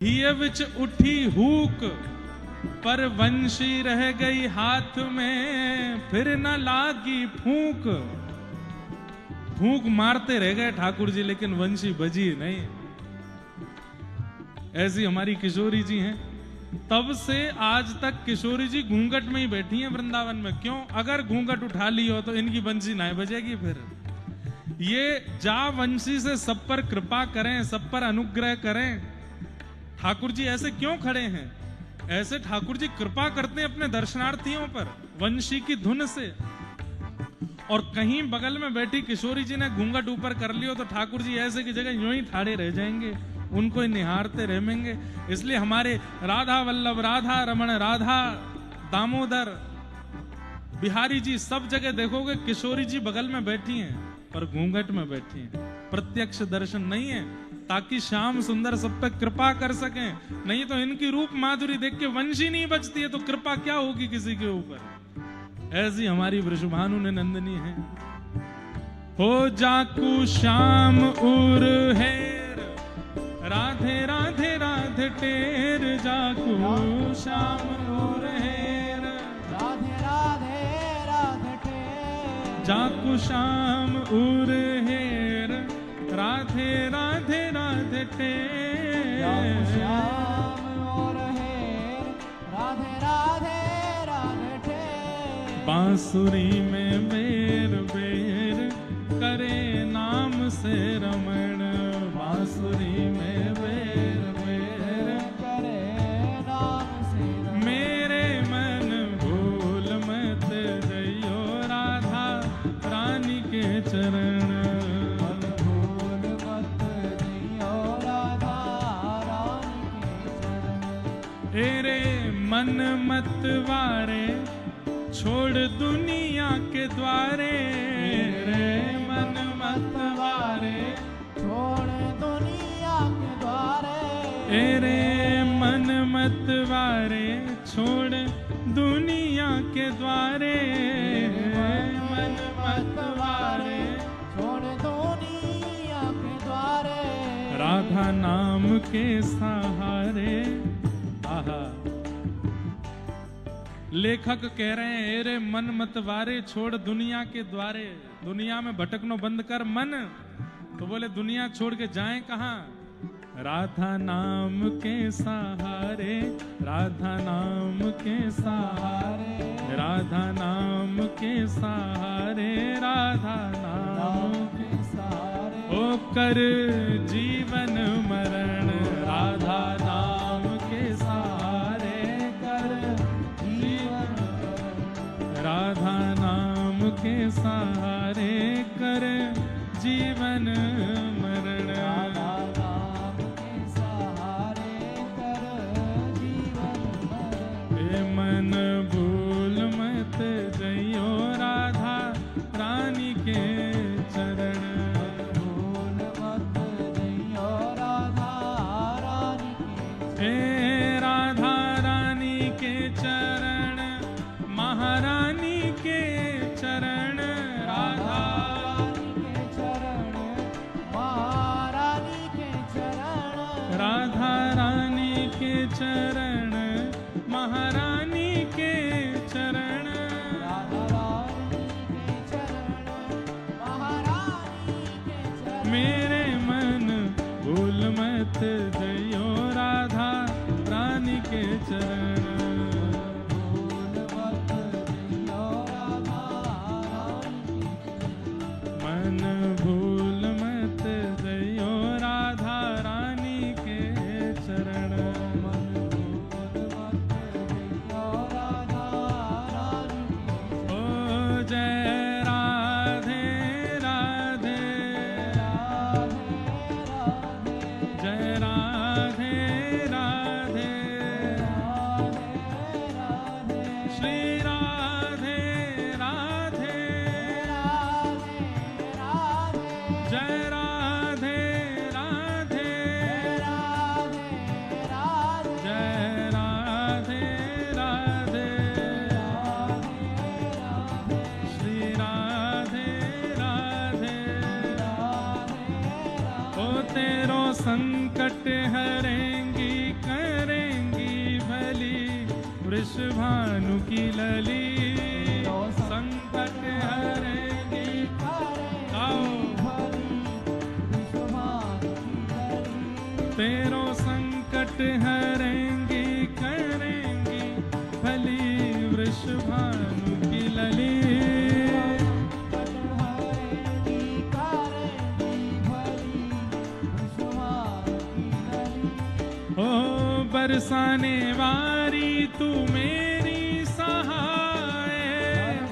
हिय विच उठी हूक, पर वंशी रह गई हाथ में, फिर न लागी फूंक। फूंक मारते रह गए ठाकुर जी, लेकिन वंशी बजी नहीं। ऐसी हमारी किशोरी जी हैं। तब से आज तक किशोरी जी घूंघट में ही बैठी हैं वृंदावन में। क्यों? अगर घूंघट उठा ली हो तो इनकी बंसी नहीं बजेगी। फिर ये जा वंशी से सब पर कृपा करें, सब पर अनुग्रह करें। ठाकुर जी ऐसे क्यों खड़े हैं? ऐसे ठाकुर जी कृपा करते हैं अपने दर्शनार्थियों पर वंशी की धुन से। और कहीं बगल में बैठी किशोरी जी ने घूंघट ऊपर कर लियो तो ठाकुर जी ऐसे की जगह यूं ही ठाड़े रह जाएंगे, उनको ही निहारते रहेंगे। इसलिए हमारे राधा वल्लभ, राधा रमण, राधा दामोदर, बिहारी जी सब जगह देखोगे किशोरी जी बगल में बैठी हैं, पर घूंघट में बैठी हैं। प्रत्यक्ष दर्शन नहीं है, ताकि श्याम सुंदर सब पे कृपा कर सकें। नहीं तो इनकी रूप माधुरी देख के वंशी नहीं बचती है तो कृपा क्या होगी किसी के ऊपर। ऐसी हमारी वृषभानु ने नंदनी है। हो जाकू श्याम उर हेर, राधे राधे राधे टेर। जाकू श्याम उर हेर, राधे राधे राधे टेर। जाकू श्याम उर हेर, राधे राधे राधे टेर। श्याम और हेर, राधे राधे राधे टेर। बांसुरी में बेर बेर करे नाम से रमण। बांसुरी में बेर बेर करे नाम से रमण। मेरे मन भूल मत जइयो राधा रानी के चरण। तेरे मन मत वारे छोड़ दुनिया के द्वारे। रे मन मत वारे छोड़ दुनिया के द्वारे। तेरे मन मत वारे छोड़ दुनिया के द्वारे। मन मत वारे छोड़ दुनिया के द्वारे। राधा नाम के सहारे। लेखक कह रहे हैं एरे मन मत वारे छोड़ दुनिया के द्वारे। दुनिया में भटकनो बंद कर मन। तो बोले दुनिया छोड़ के जाएं कहां? राधा नाम के सहारे, राधा नाम के सहारे, राधा नाम के सहारे, राधा नाम के सहारे। ओ कर जीवन मरण राधा नाम के सहारे। कर जीवन राधा नाम के सहारे। कर जीवन मरण। राधा नाम के सहारे। कर जीवन मरण। ए मन भूल मत जइयो राधा रानी के चरण। भूल मत जइयो राधा रानी के। हे राधा रानी के चरण, महारानी के चरण। राधा रानी के चरण, महारानी के चरण। राधा रानी के चरण, महारानी के चरण। राधा रानी के चरण, महारानी के चरण। मेरे मन भूल मत जइयो राधा रानी के चरण। भूल मत जइयो राधा रानी के। मन भूल मत जइयो राधा रानी के चरण। मन भूल मत जइयो राधा रानी के। ओ जय राधे राधे, जय राधे राधे। श्री राधे राधे, जय राधे राधे, जय राधे राधे। श्री राधे राधे। ओ तेरो संकट हरेंगी की लली संकट हरेंगी आओ तेरो संकट हरेंगी करेंगी भली वृषभानु की लली ओ बरसाने वारी तू मेरी सहाय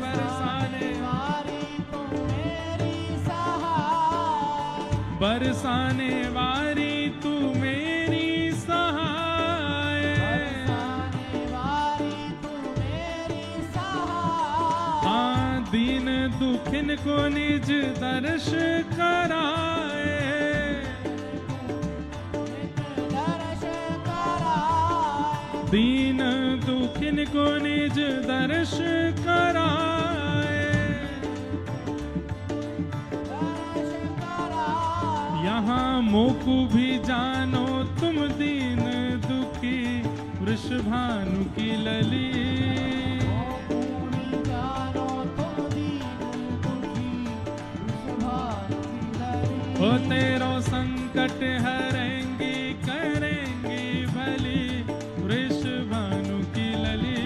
बरसाने वारी तू मेरी सहाय बरसाने वारी तू मेरी सहाय बरसाने वारी तू मेरी सहाय हाँ दीन दुखिन को निज दर्श कराए दीन दुखिन को निज दर्श कराए यहाँ मोकु भी जानो तुम दीन दुखी वृषभानु की लली ओ तेरो संकट हरेंगी करेंगी भली वृषभानु की लली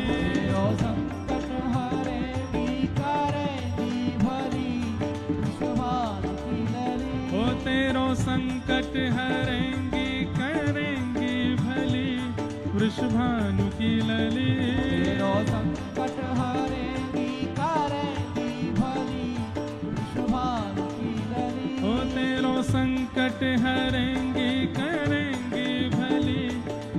ओ संकट हरेंगी करेंगी भली वृषभानु की लली ओ तेरो संकट हरेंगी करेंगी भली वृषभानु की लली तेरो संकट हरेंगी करेंगी भली वृषभानु की लली ओ तेरो संकट हरेंगी करेंगी भली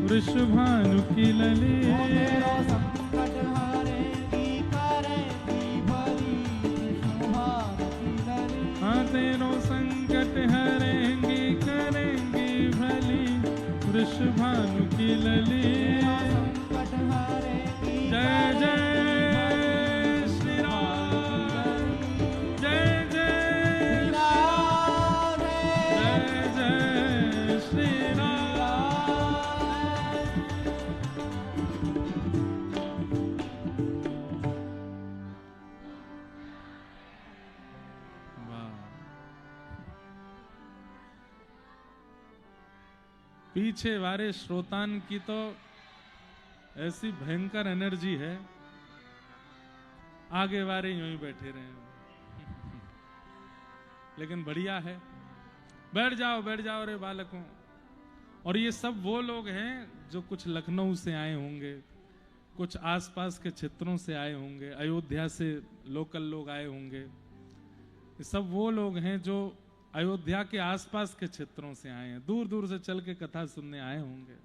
वृषभानु की लली तेरो संकट हरेंगी करेंगी भली वृषभानु की लली हाँ तेरो संकट हरेंगी करेंगी भली वृषभानु की लली संकट हरेंगी जय जय श्री राम जय जय जय जय श्री राम पीछे वाले श्रोतान की तो ऐसी भयंकर एनर्जी है आगे वाले यूं ही बैठे रहे लेकिन बढ़िया है बैठ जाओ रे बालकों और ये सब वो लोग हैं जो कुछ लखनऊ से आए होंगे कुछ आसपास के क्षेत्रों से आए होंगे अयोध्या से लोकल लोग आए होंगे ये सब वो लोग हैं जो अयोध्या के आसपास के क्षेत्रों से आए हैं दूर दूर से चल के कथा सुनने आए होंगे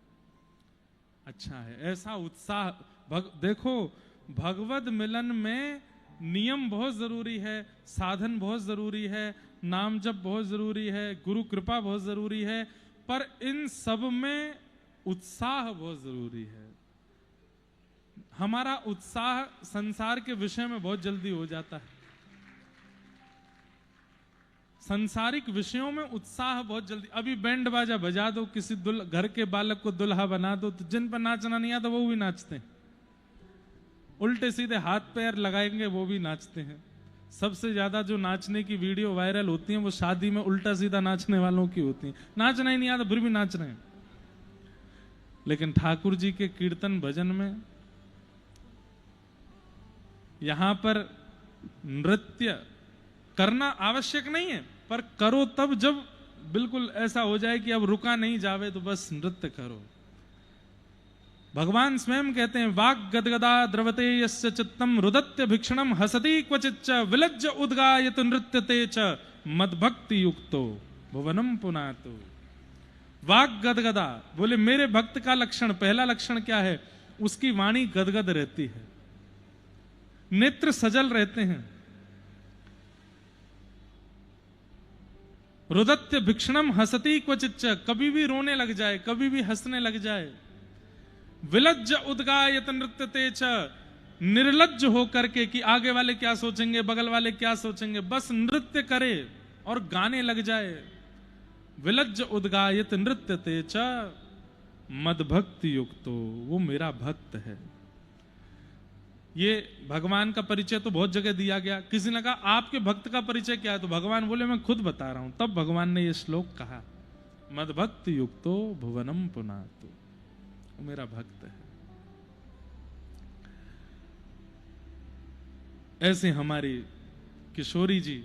अच्छा है ऐसा उत्साह देखो भगवत मिलन में नियम बहुत जरूरी है साधन बहुत जरूरी है नाम जप बहुत जरूरी है गुरु कृपा बहुत जरूरी है पर इन सब में उत्साह बहुत जरूरी है हमारा उत्साह संसार के विषय में बहुत जल्दी हो जाता है संसारिक विषयों में उत्साह बहुत जल्दी अभी बैंड बाजा बजा दो किसी घर के बालक को दुल्हा बना दो तो जिन पर नाचना नहीं आता वो भी नाचते हैं उल्टे सीधे हाथ पैर लगाएंगे वो भी नाचते हैं सबसे ज्यादा जो नाचने की वीडियो वायरल होती हैं वो शादी में उल्टा सीधा नाचने वालों की होती हैं नाचना ही नहीं आता फिर भी नाच रहे हैं लेकिन ठाकुर जी के कीर्तन भजन में यहां पर नृत्य करना आवश्यक नहीं है पर करो तब जब बिल्कुल ऐसा हो जाए कि अब रुका नहीं जावे तो बस नृत्य करो भगवान स्वयं कहते हैं वाग गदगदा द्रवते यस्य चित्तम रुदत्य भिक्षणम हसति क्वचिच्च विलज्ज उद्गायत नृत्यते च मद्भक्ति युक्तो भुवनम पुनातो वाग गदगदा बोले मेरे भक्त का लक्षण पहला लक्षण क्या है उसकी वाणी गदगद रहती है नेत्र सजल रहते हैं रुदत्य भिक्षणम हसति क्वचिच्च कभी भी रोने लग जाए कभी भी हंसने लग जाए विलज्ज उद्गायत नृत्यते च निर्लज्ज होकर के कि आगे वाले क्या सोचेंगे बगल वाले क्या सोचेंगे बस नृत्य करे और गाने लग जाए विलज्ज उद्गायत नृत्यते च मद भक्ति युक्तो वो मेरा भक्त है ये भगवान का परिचय तो बहुत जगह दिया गया। किसी ने कहा आपके भक्त का परिचय क्या है, तो भगवान बोले मैं खुद बता रहा हूं। तब भगवान ने ये श्लोक कहा, मद्भक्त युक्तो भुवनम पुनातु, वो मेरा भक्त है। ऐसे हमारी किशोरी जी,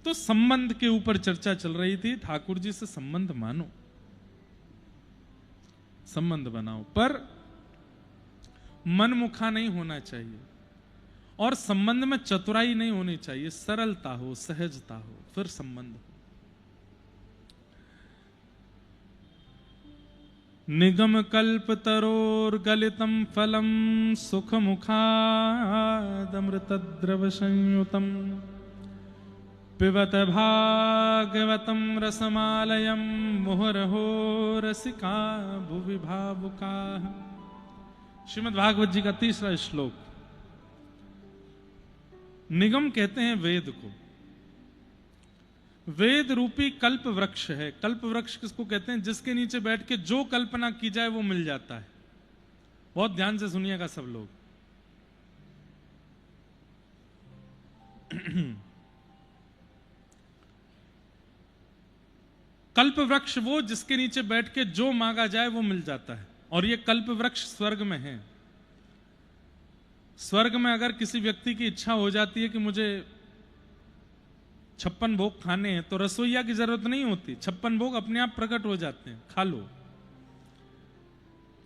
तो संबंध के ऊपर चर्चा चल रही थी। ठाकुर जी से संबंध मानो, संबंध बनाओ, पर मनमुखा नहीं होना चाहिए और संबंध में चतुराई नहीं होनी चाहिए। सरलता हो, सहजता हो, फिर संबंध हो। निगम कल्प तरोर गलितम फलम सुख मुखादमृत द्रव संयुतम पिबत भागवतम रसमालयम मुहुरहो रसिका भुवि भावुका। श्रीमद् भागवत जी का तीसरा श्लोक। निगम कहते हैं वेद को। वेद रूपी कल्प वृक्ष है। कल्प वृक्ष किसको कहते हैं? जिसके नीचे बैठ के जो कल्पना की जाए वो मिल जाता है। बहुत ध्यान से सुनिएगा सब लोग। कल्प वृक्ष वो जिसके नीचे बैठ के जो मांगा जाए वो मिल जाता है। और ये कल्प वृक्ष स्वर्ग में है। स्वर्ग में अगर किसी व्यक्ति की इच्छा हो जाती है कि मुझे 56 भोग खाने हैं, तो रसोईया की जरूरत नहीं होती। 56 भोग अपने आप प्रकट हो जाते हैं, खा लो।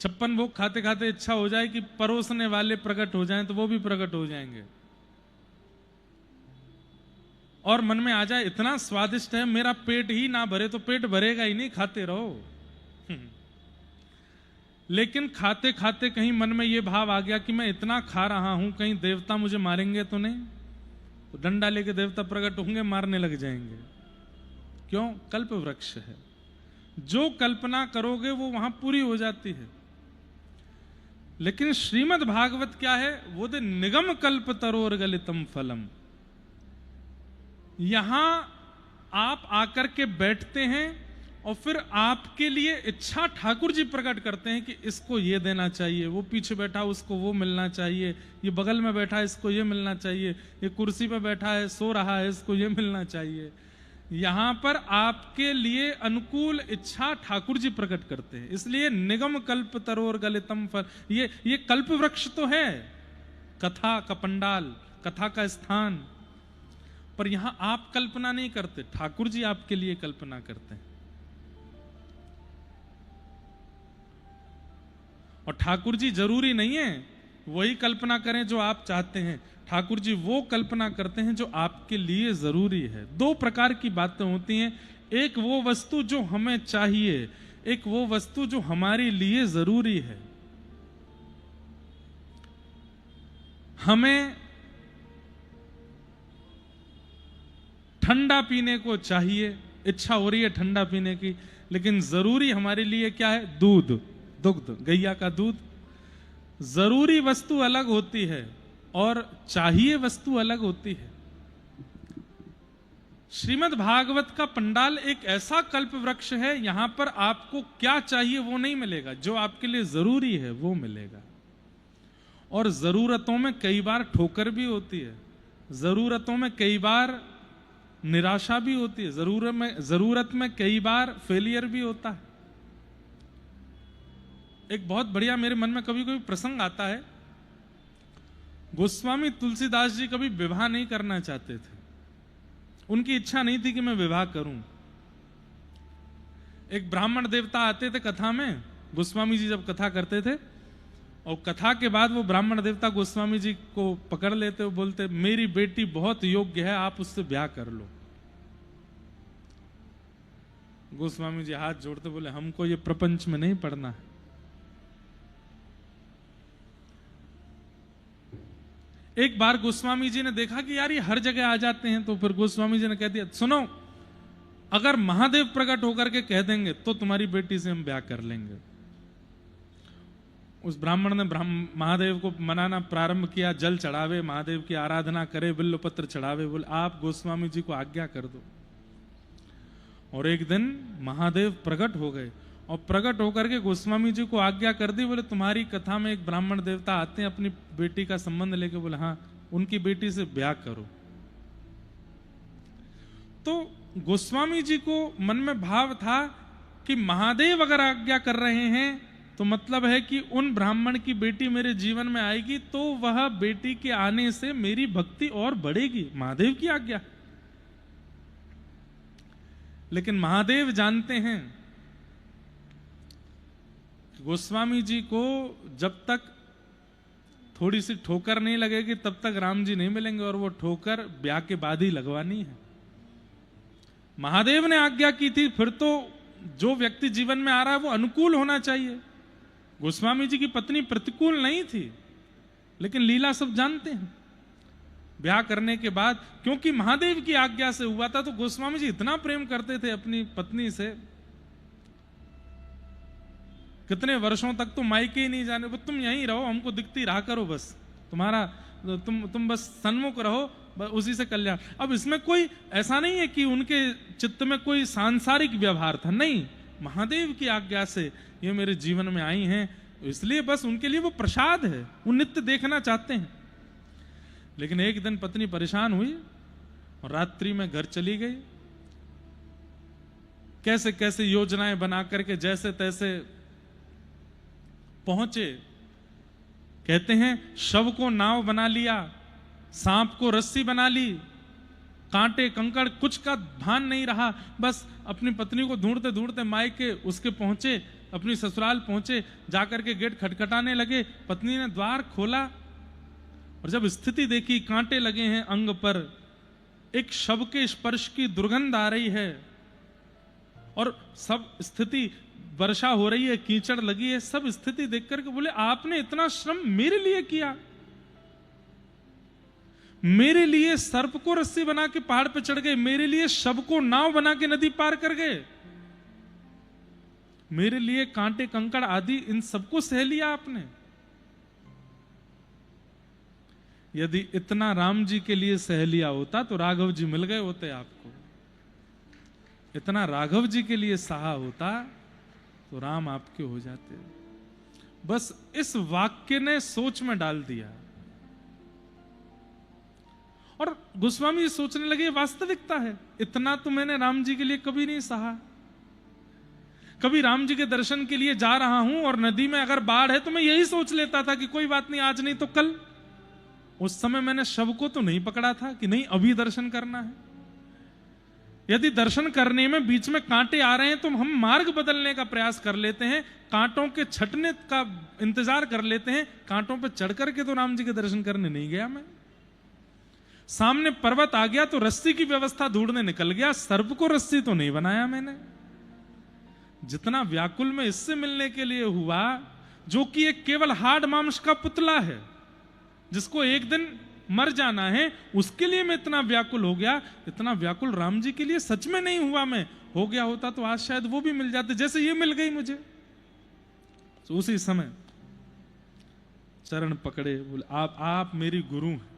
56 भोग खाते खाते इच्छा हो जाए कि परोसने वाले प्रकट हो जाएं, तो वो भी प्रकट हो जाएंगे। और मन में आ जाए इतना स्वादिष्ट है, मेरा पेट ही ना भरे तो पेट भरेगा ही नहीं, खाते रहो। लेकिन खाते खाते कहीं मन में यह भाव आ गया कि मैं इतना खा रहा हूं, कहीं देवता मुझे मारेंगे तो नहीं, तो डंडा लेके देवता प्रकट होंगे, मारने लग जाएंगे। क्यों? कल्प वृक्ष है। जो कल्पना करोगे वो वहां पूरी हो जाती है। लेकिन श्रीमद् भागवत क्या है? वो दे निगम कल्प तरोर गलितम फलम। यहां आप आकर के बैठते हैं और फिर आपके लिए इच्छा ठाकुर जी प्रकट करते हैं कि इसको ये देना चाहिए, वो पीछे बैठा उसको वो मिलना चाहिए, ये बगल में बैठा है इसको ये मिलना चाहिए, ये कुर्सी पे बैठा है सो रहा है इसको ये मिलना चाहिए। यहां पर आपके लिए अनुकूल इच्छा ठाकुर जी प्रकट करते हैं। इसलिए निगम कल्प तरोर गलितम फल, ये कल्प वृक्ष तो है, कथा का पंडाल, कथा का स्थान, पर यहां आप कल्पना नहीं करते, ठाकुर जी आपके लिए कल्पना करते हैं। और ठाकुर जी जरूरी नहीं है वही कल्पना करें जो आप चाहते हैं। ठाकुर जी वो कल्पना करते हैं जो आपके लिए जरूरी है। दो प्रकार की बातें होती हैं, एक वो वस्तु जो हमें चाहिए, एक वो वस्तु जो हमारे लिए जरूरी है। हमें ठंडा पीने को चाहिए, इच्छा हो रही है ठंडा पीने की, लेकिन जरूरी हमारे लिए क्या है? दूध, दुग्ध, गैया का दूध। जरूरी वस्तु अलग होती है और चाहिए वस्तु अलग होती है। श्रीमद् भागवत का पंडाल एक ऐसा कल्प वृक्ष है, यहां पर आपको क्या चाहिए वो नहीं मिलेगा, जो आपके लिए जरूरी है वो मिलेगा। और जरूरतों में कई बार ठोकर भी होती है, जरूरतों में कई बार निराशा भी होती है, जरूरत में कई बार फेलियर भी होता है। एक बहुत बढ़िया मेरे मन में कभी कभी प्रसंग आता है। गोस्वामी तुलसीदास जी कभी विवाह नहीं करना चाहते थे, उनकी इच्छा नहीं थी कि मैं विवाह करूं। एक ब्राह्मण देवता आते थे कथा में, गोस्वामी जी जब कथा करते थे, और कथा के बाद वो ब्राह्मण देवता गोस्वामी जी को पकड़ लेते, वो बोलते मेरी बेटी बहुत योग्य है, आप उससे ब्याह कर लो। गोस्वामी जी हाथ जोड़ते बोले हमको ये प्रपंच में नहीं पड़ना है। एक बार गोस्वामी जी ने देखा कि यार ये हर जगह आ जाते हैं, तो फिर गोस्वामी जी ने कह दिया सुनो, अगर महादेव प्रकट होकर के कह देंगे तो तुम्हारी बेटी से हम ब्याह कर लेंगे। उस ब्राह्मण ने महादेव को मनाना प्रारंभ किया, जल चढ़ावे, महादेव की आराधना करे, बिल्वपत्र चढ़ावे, बोले आप गोस्वामी जी को आज्ञा कर दो। और एक दिन महादेव प्रकट हो गए और प्रकट होकर के गोस्वामी जी को आज्ञा कर दी, बोले तुम्हारी कथा में एक ब्राह्मण देवता आते हैं अपनी बेटी का संबंध लेके, बोले हाँ उनकी बेटी से ब्याह करो। तो गोस्वामी जी को मन में भाव था कि महादेव अगर आज्ञा कर रहे हैं तो मतलब है कि उन ब्राह्मण की बेटी मेरे जीवन में आएगी, तो वह बेटी के आने से मेरी भक्ति और बढ़ेगी, महादेव की आज्ञा। लेकिन महादेव जानते हैं गोस्वामी जी को जब तक थोड़ी सी ठोकर नहीं लगेगी तब तक राम जी नहीं मिलेंगे, और वो ठोकर ब्याह के बाद ही लगवानी है। महादेव ने आज्ञा की थी, फिर तो जो व्यक्ति जीवन में आ रहा है वो अनुकूल होना चाहिए। गोस्वामी जी की पत्नी प्रतिकूल नहीं थी, लेकिन लीला सब जानते हैं। ब्याह करने के बाद क्योंकि महादेव की आज्ञा से हुआ था, तो गोस्वामी जी इतना प्रेम करते थे अपनी पत्नी से, कितने वर्षों तक तो मायके ही नहीं जाने, वो तुम यहीं रहो, हमको दिखती रहा करो, बस तुम्हारा तुम बस सन्मुख रहो, बस उसी से कल्याण। अब इसमें कोई ऐसा नहीं है कि उनके चित्त में कोई सांसारिक व्यवहार था, नहीं, महादेव की आज्ञा से ये मेरे जीवन में आई हैं, इसलिए बस उनके लिए वो प्रसाद है, वो नित्य देखना चाहते हैं। लेकिन एक दिन पत्नी परेशान हुई और रात्रि में घर चली गई, कैसे कैसे योजनाएं बना करके जैसे तैसे पहुंचे। कहते हैं शव को नाव बना लिया, सांप को रस्सी बना ली, कांटे कंकड़ कुछ का भान नहीं रहा, बस अपनी पत्नी को ढूंढते ढूंढते मायके उसके पहुंचे, अपनी ससुराल पहुंचे, जाकर के गेट खटखटाने लगे। पत्नी ने द्वार खोला और जब स्थिति देखी, कांटे लगे हैं अंग पर, एक शव के स्पर्श की दुर्गंध आ रही है, और सब स्थिति, वर्षा हो रही है, कीचड़ लगी है, सब स्थिति देख करके बोले आपने इतना श्रम मेरे लिए किया, मेरे लिए सर्प को रस्सी बना के पहाड़ पे चढ़ गए, मेरे लिए शव को नाव बना के नदी पार कर गए, मेरे लिए कांटे कंकड़ आदि इन सबको सह लिया आपने। यदि इतना राम जी के लिए सह लिया होता तो राघव जी मिल गए होते आपको, इतना राघव जी के लिए सहा होता तो राम आपके हो जाते। बस इस वाक्य ने सोच में डाल दिया, और गोस्वामी जी सोचने लगे वास्तविकता है, इतना तो मैंने राम जी के लिए कभी नहीं सहा। कभी राम जी के दर्शन के लिए जा रहा हूं और नदी में अगर बाढ़ है तो मैं यही सोच लेता था कि कोई बात नहीं, आज नहीं तो कल। उस समय मैंने शव को तो नहीं पकड़ा था कि नहीं अभी दर्शन करना है। यदि दर्शन करने में बीच में कांटे आ रहे हैं तो हम मार्ग बदलने का प्रयास कर लेते हैं, कांटों के छटने का इंतजार कर लेते हैं, कांटों पर चढ़ करके तो राम जी के दर्शन करने नहीं गया मैं। सामने पर्वत आ गया तो रस्सी की व्यवस्था ढूंढने निकल गया, सर्प को रस्सी तो नहीं बनाया मैंने। जितना व्याकुल में इससे मिलने के लिए हुआ, जो कि एक केवल हाड़ मांस का पुतला है, जिसको एक दिन मर जाना है, उसके लिए मैं इतना व्याकुल हो गया, इतना व्याकुल राम जी के लिए सच में नहीं हुआ। मैं हो गया होता तो आज शायद वो भी मिल जाते, जैसे ये मिल गई मुझे। तो उसी समय चरण पकड़े, बोले आप मेरी गुरु हैं,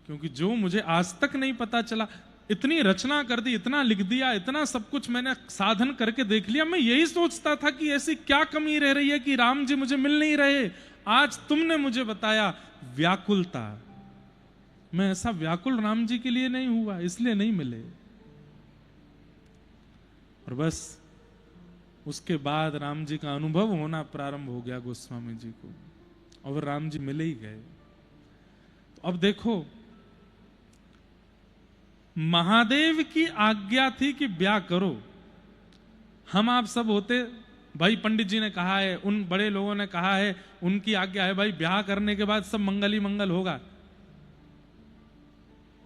क्योंकि जो मुझे आज तक नहीं पता चला, इतनी रचना कर दी, इतना लिख दिया, इतना सब कुछ मैंने साधन करके देख लिया। मैं यही सोचता था कि ऐसी क्या कमी रह रही है कि राम जी मुझे मिल नहीं रहे। आज तुमने मुझे बताया व्याकुलता, मैं ऐसा व्याकुल राम जी के लिए नहीं हुआ, इसलिए नहीं मिले। और बस उसके बाद राम जी का अनुभव होना प्रारंभ हो गया गोस्वामी जी को, और राम जी मिले ही गए। तो अब देखो, महादेव की आज्ञा थी कि ब्याह करो। हम आप सब होते, भाई पंडित जी ने कहा है, उन बड़े लोगों ने कहा है, उनकी आज्ञा है, भाई ब्याह करने के बाद सब मंगल ही मंगल होगा।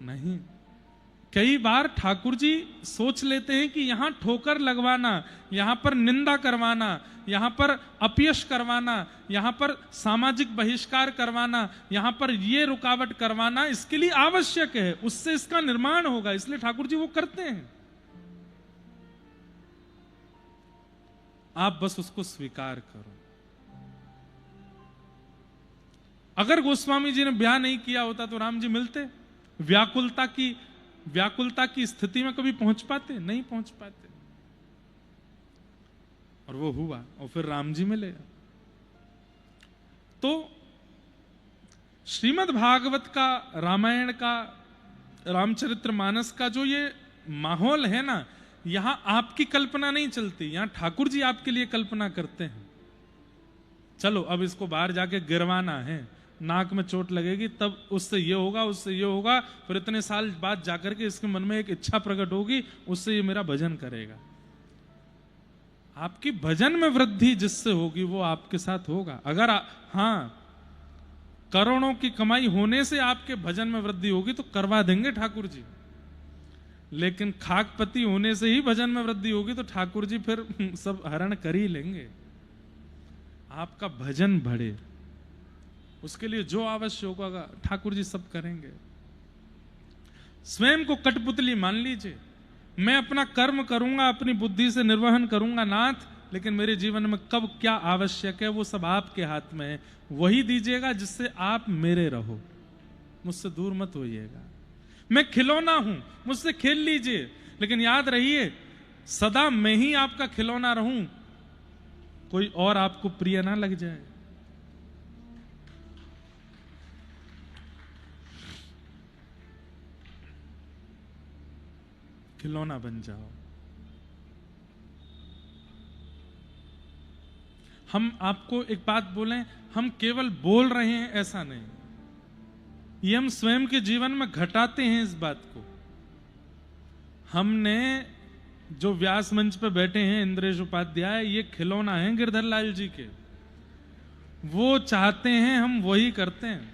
नहीं, कई बार ठाकुर जी सोच लेते हैं कि यहां ठोकर लगवाना, यहां पर निंदा करवाना, यहां पर अपयश करवाना, यहां पर सामाजिक बहिष्कार करवाना, यहां पर ये रुकावट करवाना इसके लिए आवश्यक है, उससे इसका निर्माण होगा, इसलिए ठाकुर जी वो करते हैं। आप बस उसको स्वीकार करो। अगर गोस्वामी जी ने ब्याह नहीं किया होता तो राम जी मिलते? व्याकुलता की स्थिति में कभी पहुंच पाते? नहीं पहुंच पाते। और वो हुआ, और फिर राम जी मिले। तो श्रीमद् भागवत का, रामायण का, रामचरितमानस का जो ये माहौल है ना, यहां आपकी कल्पना नहीं चलती, यहां ठाकुर जी आपके लिए कल्पना करते हैं। चलो अब इसको बाहर जाके गिरवाना है, नाक में चोट लगेगी, तब उससे ये होगा, उससे ये होगा, फिर इतने साल बाद जाकर के इसके मन में एक इच्छा प्रकट होगी, उससे ये मेरा भजन करेगा। आपकी भजन में वृद्धि जिससे होगी वो आपके साथ होगा। अगर हाँ, करोड़ों की कमाई होने से आपके भजन में वृद्धि होगी तो करवा देंगे ठाकुर जी, लेकिन खाकपति होने से ही भजन में वृद्धि होगी तो ठाकुर जी फिर सब हरण कर ही लेंगे। आपका भजन बढ़े, उसके लिए जो आवश्यक होगा ठाकुर जी सब करेंगे। स्वयं को कठपुतली मान लीजिए, मैं अपना कर्म करूंगा, अपनी बुद्धि से निर्वहन करूंगा नाथ, लेकिन मेरे जीवन में कब क्या आवश्यक है वो सब आपके हाथ में है, वही दीजिएगा जिससे आप मेरे रहो, मुझसे दूर मत होइएगा। मैं खिलौना हूं, मुझसे खेल लीजिए, लेकिन याद रहिए सदा मैं ही आपका खिलौना रहूं, कोई और आपको प्रिय ना लग जाए। खिलौना बन जाओ। हम आपको एक बात बोलें, हम केवल बोल रहे हैं ऐसा नहीं, ये हम स्वयं के जीवन में घटाते हैं इस बात को। हमने जो व्यास मंच पे बैठे हैं इंद्रेश उपाध्याय, ये खिलौना है गिरधर लाल जी के, वो चाहते हैं हम वही करते हैं।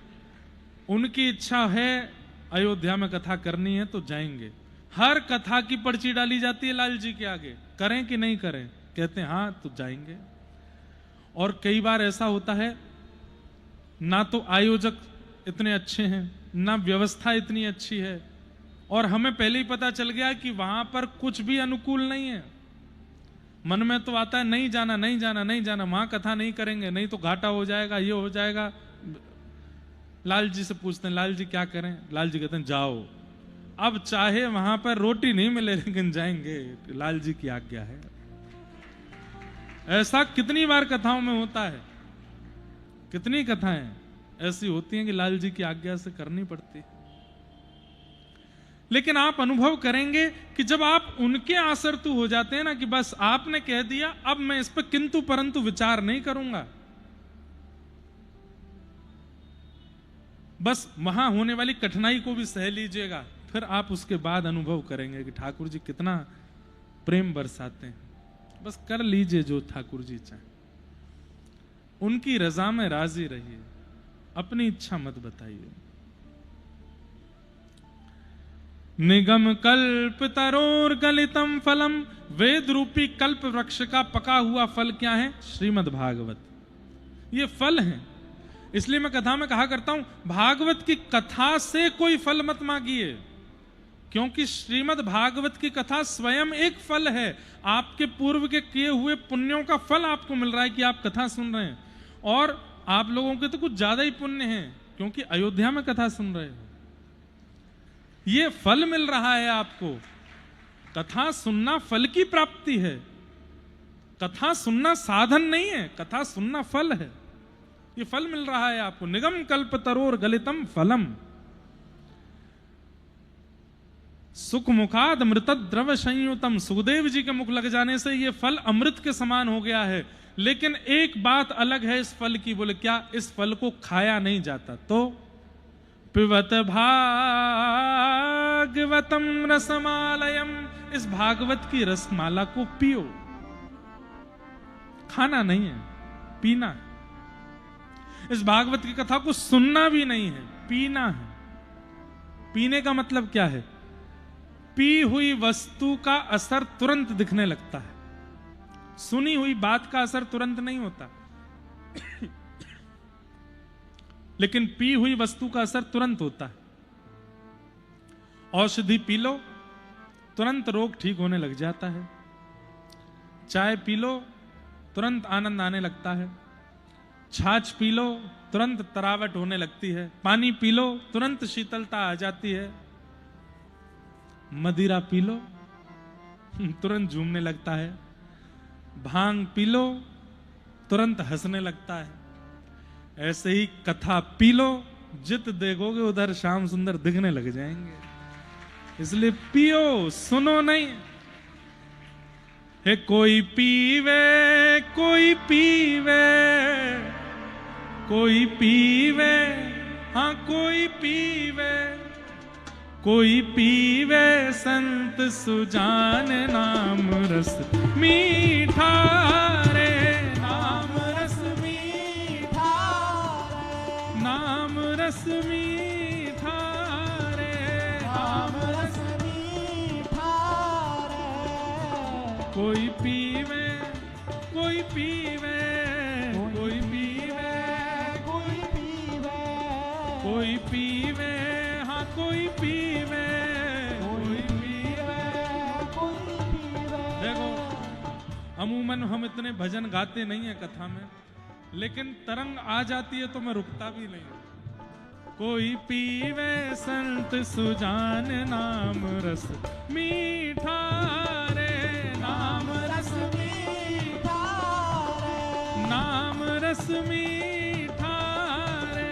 उनकी इच्छा है अयोध्या में कथा करनी है तो जाएंगे, हर कथा की पर्ची डाली जाती है लाल जी के आगे, करें कि नहीं करें, कहते हैं हाँ तो जाएंगे। और कई बार ऐसा होता है ना तो आयोजक इतने अच्छे हैं, ना व्यवस्था इतनी अच्छी है, और हमें पहले ही पता चल गया कि वहां पर कुछ भी अनुकूल नहीं है। मन में तो आता है नहीं जाना नहीं जाना नहीं जाना, वहां कथा नहीं करेंगे, नहीं तो घाटा हो जाएगा, ये हो जाएगा। लाल जी से पूछते हैं लाल जी क्या करें, लाल जी कहते हैं जाओ। अब चाहे वहां पर रोटी नहीं मिले लेकिन जाएंगे, लाल जी की आज्ञा है। ऐसा कितनी बार कथाओं में होता है, कितनी कथाएं ऐसी होती हैं कि लाल जी की आज्ञा से करनी पड़ती है। लेकिन आप अनुभव करेंगे कि जब आप उनके आसरतु हो जाते हैं ना, कि बस आपने कह दिया अब मैं इस पर किंतु परंतु विचार नहीं करूंगा, बस वहां होने वाली कठिनाई को भी सह लीजिएगा, फिर आप उसके बाद अनुभव करेंगे कि ठाकुर जी कितना प्रेम बरसाते हैं। बस कर लीजिए जो ठाकुर जी चाहे, उनकी रजा में राजी रहिए, अपनी इच्छा मत बताइए। निगम कल्प तरोर गलितम फलम, वेद रूपी कल्प वृक्ष का पका हुआ फल क्या है? श्रीमद् भागवत। ये फल है, इसलिए मैं कथा में कहा करता हूं भागवत की कथा से कोई फल मत मांगिए, क्योंकि श्रीमद् भागवत की कथा स्वयं एक फल है। आपके पूर्व के किए हुए पुण्यों का फल आपको मिल रहा है कि आप कथा सुन रहे हैं, और आप लोगों के तो कुछ ज्यादा ही पुण्य है क्योंकि अयोध्या में कथा सुन रहे हो। ये फल मिल रहा है आपको। कथा सुनना फल की प्राप्ति है, कथा सुनना साधन नहीं है, कथा सुनना फल है। ये फल मिल रहा है आपको। निगम कल्प तरोर गलितम फलम, सुख मुखाद अमृत द्रव संयुतम। सुखदेव जी के मुख लग जाने से ये फल अमृत के समान हो गया है। लेकिन एक बात अलग है इस फल की, बोले क्या? इस फल को खाया नहीं जाता, तो पिबत भागवतम रसमालयम, इस भागवत की रसमाला को पियो। खाना नहीं है, पीना है। इस भागवत की कथा को सुनना भी नहीं है, पीना है। पीने का मतलब क्या है? पी हुई वस्तु का असर तुरंत दिखने लगता है, सुनी हुई बात का असर तुरंत नहीं होता। लेकिन पी हुई वस्तु का असर तुरंत होता है। औषधि पी लो, तुरंत रोग ठीक होने लग जाता है। चाय पी लो, तुरंत आनंद आने लगता है। छाछ पी लो, तुरंत तरावट होने लगती है। पानी पी लो, तुरंत शीतलता आ जाती है। मदिरा पी लो, तुरंत झूमने लगता है। भांग पी लो तुरंत हंसने लगता है, ऐसे ही कथा पी लो, जित देखोगे उधर श्याम सुंदर दिखने लग जाएंगे। इसलिए पियो, सुनो नहीं। है कोई पीवे कोई पीवे, कोई पीवे, हाँ कोई पीवे, कोई पीवे संत सुजान नाम रस मीठा रे, नाम रस मीठा रे, नाम रस मीठा रे, नाम रस मीठा रे। कोई पीवे कोई पीवे, कोई पीवे कोई पीवे, कोई पीवे, हाँ कोई पीवे, कोई पीवे, कोई पीवे। देखो अमूमन हम इतने भजन गाते नहीं है कथा में, लेकिन तरंग आ जाती है तो मैं रुकता भी नहीं। कोई पीवे संत सुजान नाम रस मीठा रे, नाम रस मीठा रे, नाम रस मीठा रे,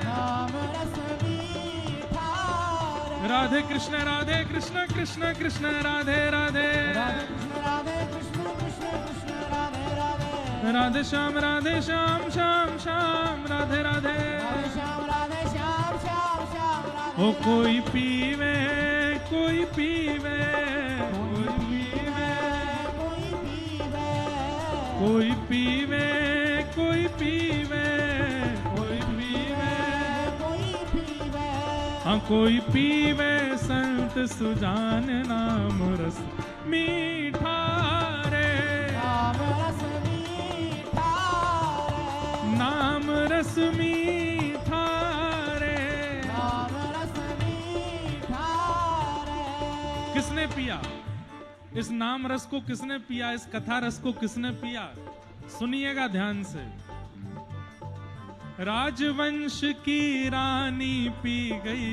नाम रस मीठा रे। राधे कृष्ण कृष्ण कृष्ण राधे राधे, राधे कृष्ण कृष्ण राधे राधे, राधे श्याम श्याम श्याम राधे राधे, राधे श्याम श्याम श्याम राधे। ओ कोई पीवे कोई पीवे, कोई पीवे कोई पीवे, कोई पीवे कोई पीवे, कोई पीवे कोई पीवे, हाँ कोई पीवे संत सुजान नाम रस मीठा रे, नाम रस मीठा रे, नाम रस मीठा रे, नाम रस मीठा रे। किसने पिया इस नाम रस को, किसने पिया इस कथा रस को, किसने पिया? सुनिएगा ध्यान से। राजवंश की रानी पी गई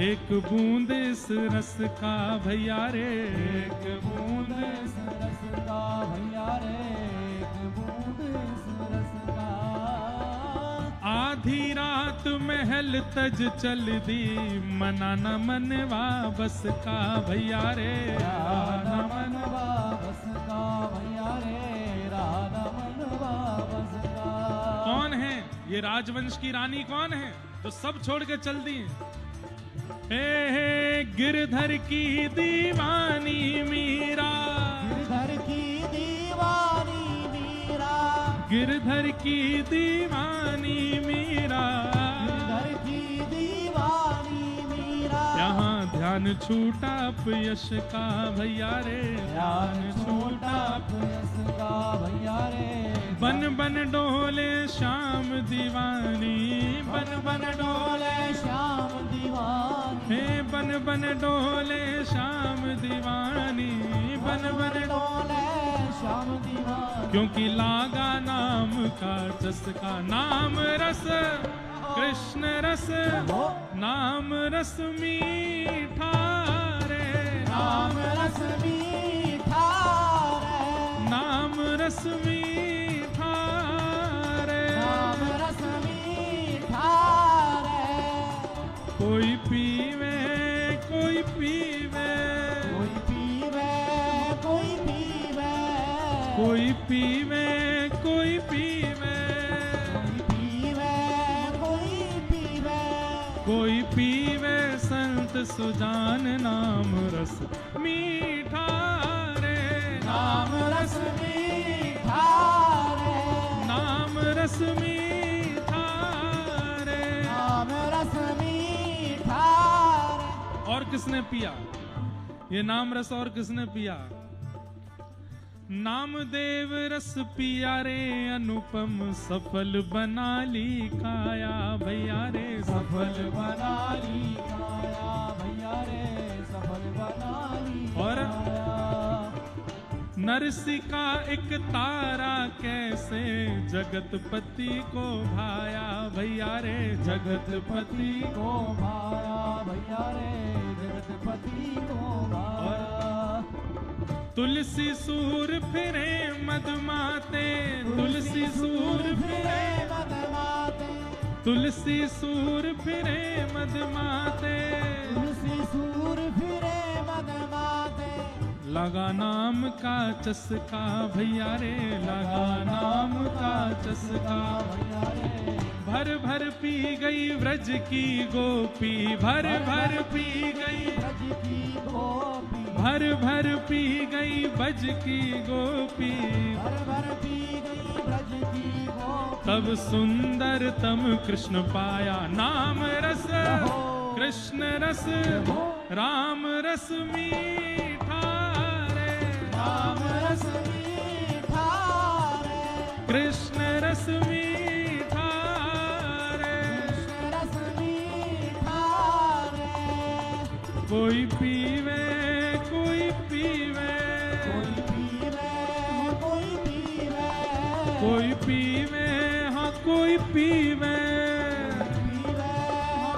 एक बूंद इस रस का भैया रे, एक बूंद इस रस का भैया रे, एक बूंद इस रस का। आधी रात महल तज चल दी, मना न मनवा बस का भैया रे, राना मनवा बस का भैया रे, राना मनवा बस का। कौन है ये राजवंश की रानी? कौन है तो सब छोड़ के चल दी? हे गिरधर की दीवानी मीरा, गिरधर की दीवानी मीरा, गिरधर की दीवानी मीरा, गिरधर की दीवानी मीरा। यहाँ ध्यान छूटा यश का भैया रे, ध्यान छूटा यश का भैया रे। बन बन डोले श्याम दीवानी, बन बन डोले श्याम दीवानी, हे बन बन डोले श्याम दीवानी, बन बन डोले श्याम दीवानी। क्योंकि लागा नाम का चस्का, नाम रस कृष्ण रस, नाम रस मीठा रे, नाम रस मीठा रे, नाम रस मीठा रे, नाम रस मीठा रे। कोई पीवे कोई पीवे, कोई पीवे कोई पीवे, कोई पीवे कोई पीवे, कोई पीवे कोई पीवे, कोई पीवे संत सुजान नाम रस मीठा रे, नाम रस मीठा रे, नाम रस मीठा रे, नाम रस मीठा रे। और किसने पिया ये नाम रस? और किसने पिया? नामदेव रस पिया रे अनुपम, सफल बना ली काया भैया रे, सफल बना ली काया भैया रे, सफल बना ली। और नरसिका एक तारा कैसे जगतपति को भाया भैया रे, जगतपति को भाया भैया रे, जगतपति को भाया। तुलसी सूर फिरे मदमाते, तुलसी सूर फिरे, मदमाते, तुलसी सूर फिरे मदमाते, तुलसी सूर फिरे मदमाते, लगा नाम का चस्का भैया रे, लगा नाम का चस्का, भैया रे, भर भर पी गई व्रज की गोपी, भर भर पी गई, ब्रज की गोपी, भर भर पी गई ब्रज की गोपी, भर भर पी गई ब्रज की गोपी, तब सुंदरतम कृष्ण पाया, नाम रस कृष्ण रस, राम रस मीठा रे, राम रस मीठा रे, कृष्ण रस मीठा रे, कृष्ण रस मीठा रे, कोई पीवे कोई पीवे, कोई पीवे कोई पीवे, कोई पीवे हाँ कोई पीवे, पीवे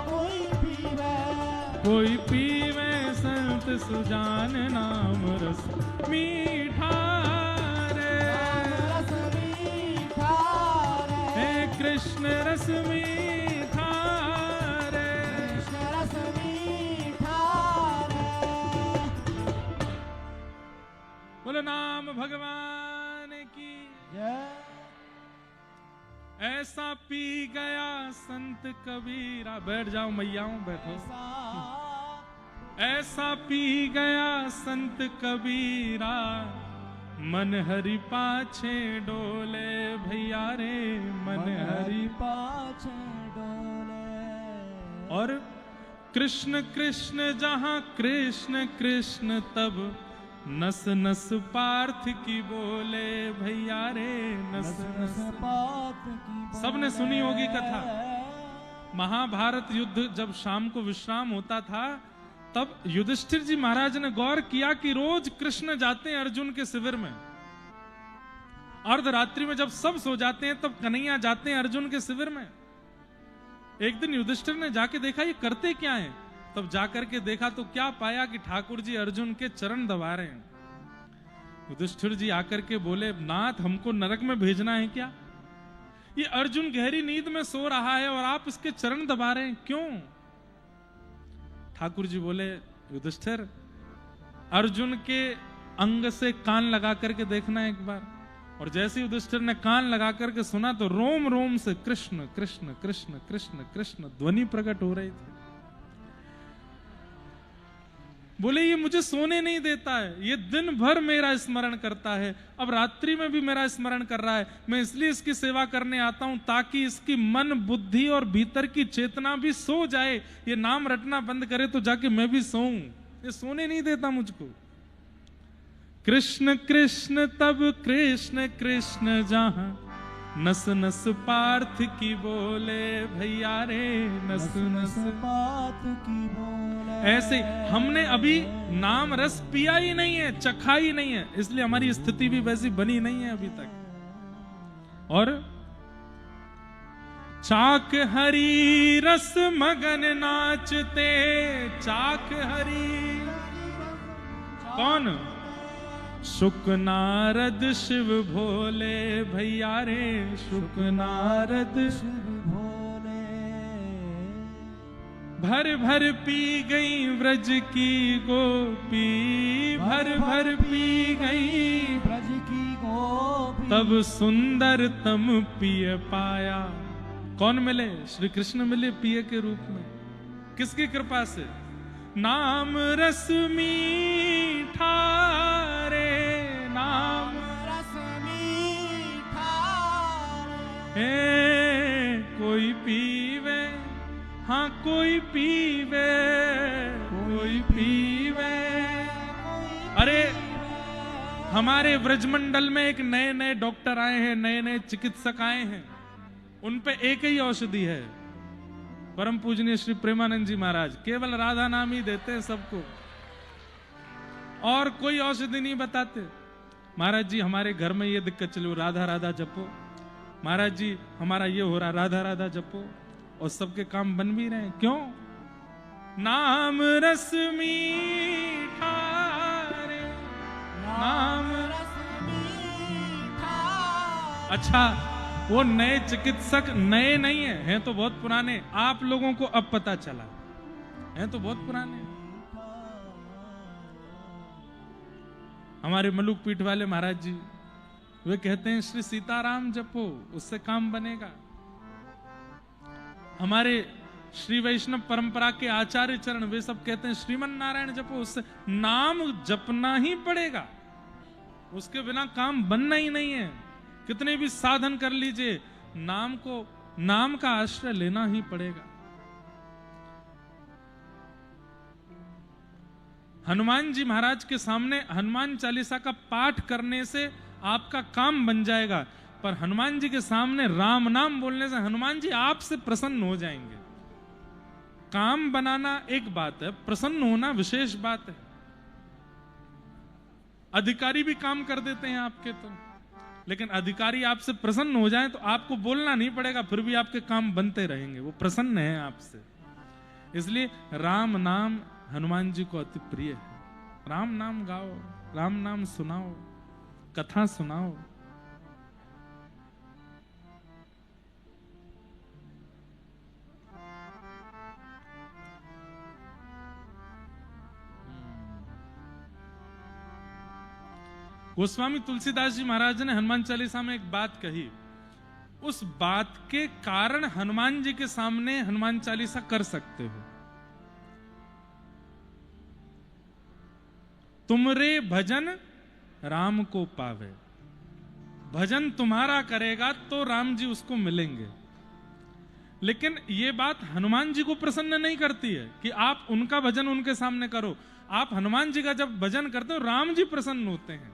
कोई पीवे, कोई पीवे संत सुजान नाम रस मीठा रे, रस मीठा रे, हे कृष्ण रस मीठा रे, कृष्ण रस मीठा रे, बोलो नाम भगवान की। जय ऐसा पी गया संत कबीरा, बैठ जाओ मैयाओं बैठो, ऐसा पी गया संत कबीरा, मन हरि पाछे डोले भैया रे, मन हरि। पाछे डोले, और कृष्ण कृष्ण जहाँ कृष्ण कृष्ण तब नस नस पार्थ की बोले भैया रे, नस नस। पात की सबने सुनी होगी कथा। महाभारत युद्ध जब शाम को विश्राम होता था, तब युधिष्ठिर जी महाराज ने गौर किया कि रोज कृष्ण जाते हैं अर्जुन के शिविर में। अर्धरात्रि में जब सब सो जाते हैं, तब कन्हैया जाते हैं अर्जुन के शिविर में। एक दिन युधिष्ठिर ने जाके देखा ये करते क्या हैं। तब जाकर के देखा तो क्या पाया कि ठाकुर जी अर्जुन के चरण दबा रहे हैं। युधिष्ठिर जी आकर के बोले, नाथ हमको नरक में भेजना है क्या? ये अर्जुन गहरी नींद में सो रहा है और आप इसके चरण दबा रहे हैं, क्यों? ठाकुर जी बोले, युधिष्ठिर अर्जुन के अंग से कान लगा करके देखना एक बार। और जैसे युधिष्ठिर ने कान लगा करके सुना तो रोम रोम से कृष्ण कृष्ण कृष्ण कृष्ण कृष्ण ध्वनि प्रकट हो रही थी। बोले ये मुझे सोने नहीं देता है, ये दिन भर मेरा स्मरण करता है, अब रात्रि में भी मेरा स्मरण कर रहा है। मैं इसलिए इसकी सेवा करने आता हूं ताकि इसकी मन बुद्धि और भीतर की चेतना भी सो जाए। ये नाम रटना बंद करे तो जाके मैं भी सोऊं। ये सोने नहीं देता मुझको। कृष्ण कृष्ण तब कृष्ण कृष्ण जहां नस नस पार्थ की बोले भैया रे, नस नस पात की बोले। ऐसे हमने अभी नाम रस पिया ही नहीं है, चखा ही नहीं है, इसलिए हमारी स्थिति भी वैसी बनी नहीं है अभी तक। और चाक हरी रस मगन नाचते, चाक हरी कौन? शुक नारद शिव भोले भैया रे, शुक नारद शिव भोले। भर भर पी गई व्रज की गोपी, भर भर पी गई ब्रज की गोपी, तब सुंदर तम पिय पाया। कौन मिले? श्री कृष्ण मिले पिय के रूप में। किसकी कृपा से? नाम रस मीठा रे, नाम रस मीठा रे। ए कोई पीवे, हाँ कोई पीवे, कोई पीवे। अरे हमारे ब्रजमंडल में एक नए नए डॉक्टर आए हैं, नए नए चिकित्सक आए हैं। उन पे एक ही औषधि है, परम पूजनीय श्री प्रेमानंद जी महाराज। केवल राधा नाम ही देते हैं सबको, और कोई औषधि नहीं बताते। महाराज जी हमारे घर में ये दिक्कत चली, राधा राधा जपो। महाराज जी हमारा ये हो रहा, राधा राधा जपो, और सबके काम बन भी रहे हैं। क्यों? नाम रस मीठा रे, नाम। रस मीठा। अच्छा, वो नए चिकित्सक नए नहीं हैं तो बहुत पुराने। आप लोगों को अब पता चला, हैं तो बहुत पुराने। हमारे मलुक पीठ वाले महाराज जी, वे कहते हैं श्री सीताराम जपो, उससे काम बनेगा। हमारे श्री वैष्णव परंपरा के आचार्य चरण, वे सब कहते हैं श्रीमन नारायण जपो, उससे नाम जपना ही पड़ेगा, उसके बिना काम बनना ही नहीं है। कितने भी साधन कर लीजिए, नाम का आश्रय लेना ही पड़ेगा। हनुमान जी महाराज के सामने हनुमान चालीसा का पाठ करने से आपका काम बन जाएगा, पर हनुमान जी के सामने राम नाम बोलने से हनुमान जी आपसे प्रसन्न हो जाएंगे। काम बनाना एक बात है, प्रसन्न होना विशेष बात है। अधिकारी भी काम कर देते हैं आपके तो, लेकिन अधिकारी आपसे प्रसन्न हो जाए तो आपको बोलना नहीं पड़ेगा, फिर भी आपके काम बनते रहेंगे, वो प्रसन्न है आपसे। इसलिए राम नाम हनुमान जी को अति प्रिय है। राम नाम गाओ, राम नाम सुनाओ, कथा सुनाओ। गोस्वामी तुलसीदास जी महाराज ने हनुमान चालीसा में एक बात कही, उस बात के कारण हनुमान जी के सामने हनुमान चालीसा कर सकते हो। तुमरे भजन राम को पावे, भजन तुम्हारा करेगा तो राम जी उसको मिलेंगे। लेकिन यह बात हनुमान जी को प्रसन्न नहीं करती है कि आप उनका भजन उनके सामने करो। आप हनुमान जी का जब भजन करते हो, राम जी प्रसन्न होते हैं,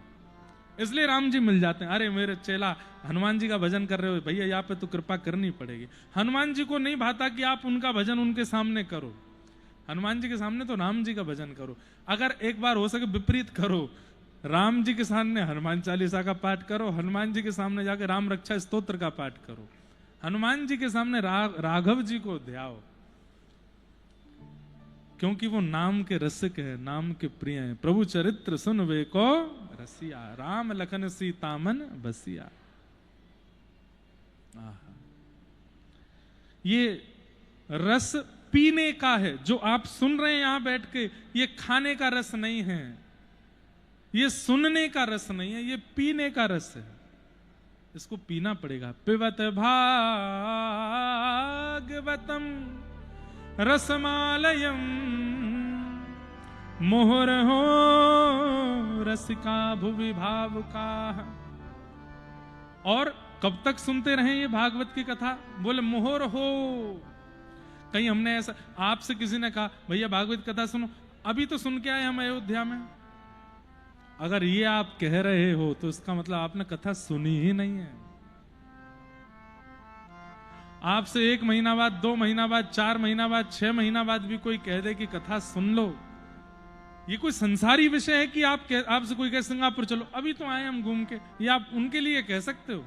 इसलिए राम जी मिल जाते हैं। अरे मेरे चेला हनुमान जी का भजन कर रहे हो भैया, यहाँ पे तो कृपा करनी पड़ेगी। हनुमान जी को नहीं भाता कि आप उनका भजन उनके सामने करो, हनुमान जी के सामने तो राम जी का भजन करो। अगर एक बार हो सके विपरीत करो, राम जी के सामने हनुमान चालीसा का पाठ करो, हनुमान जी के सामने जाके राम रक्षा स्तोत्र का पाठ करो, हनुमान जी के सामने राघव जी को ध्याओ, क्योंकि वो नाम के रसिक है, नाम के प्रिय हैं। प्रभु चरित्र सुन वे को रसिया, राम लखन सीता मन बसिया। ये रस पीने का है, जो आप सुन रहे हैं यहां बैठ के, ये खाने का रस नहीं है, ये सुनने का रस नहीं है, ये पीने का रस है। इसको पीना पड़ेगा। पिबत भागवतम रसमालयम मोहर हो रसिका भुवि भावुका। और कब तक सुनते रहें ये भागवत की कथा? बोले मोहर हो। कहीं हमने ऐसा आपसे किसी ने कहा भैया भागवत कथा सुनो, अभी तो सुन के आए हम अयोध्या में, अगर ये आप कह रहे हो तो इसका मतलब आपने कथा सुनी ही नहीं है। आपसे 1 महीना बाद, 2 महीना बाद, 4 महीना बाद, 6 महीना बाद भी कोई कह दे कि कथा सुन लो, ये कोई संसारी विषय है कि आपसे कोई कहे सिंगापुर चलो, अभी तो आए हम घूम के, ये आप उनके लिए कह सकते हो।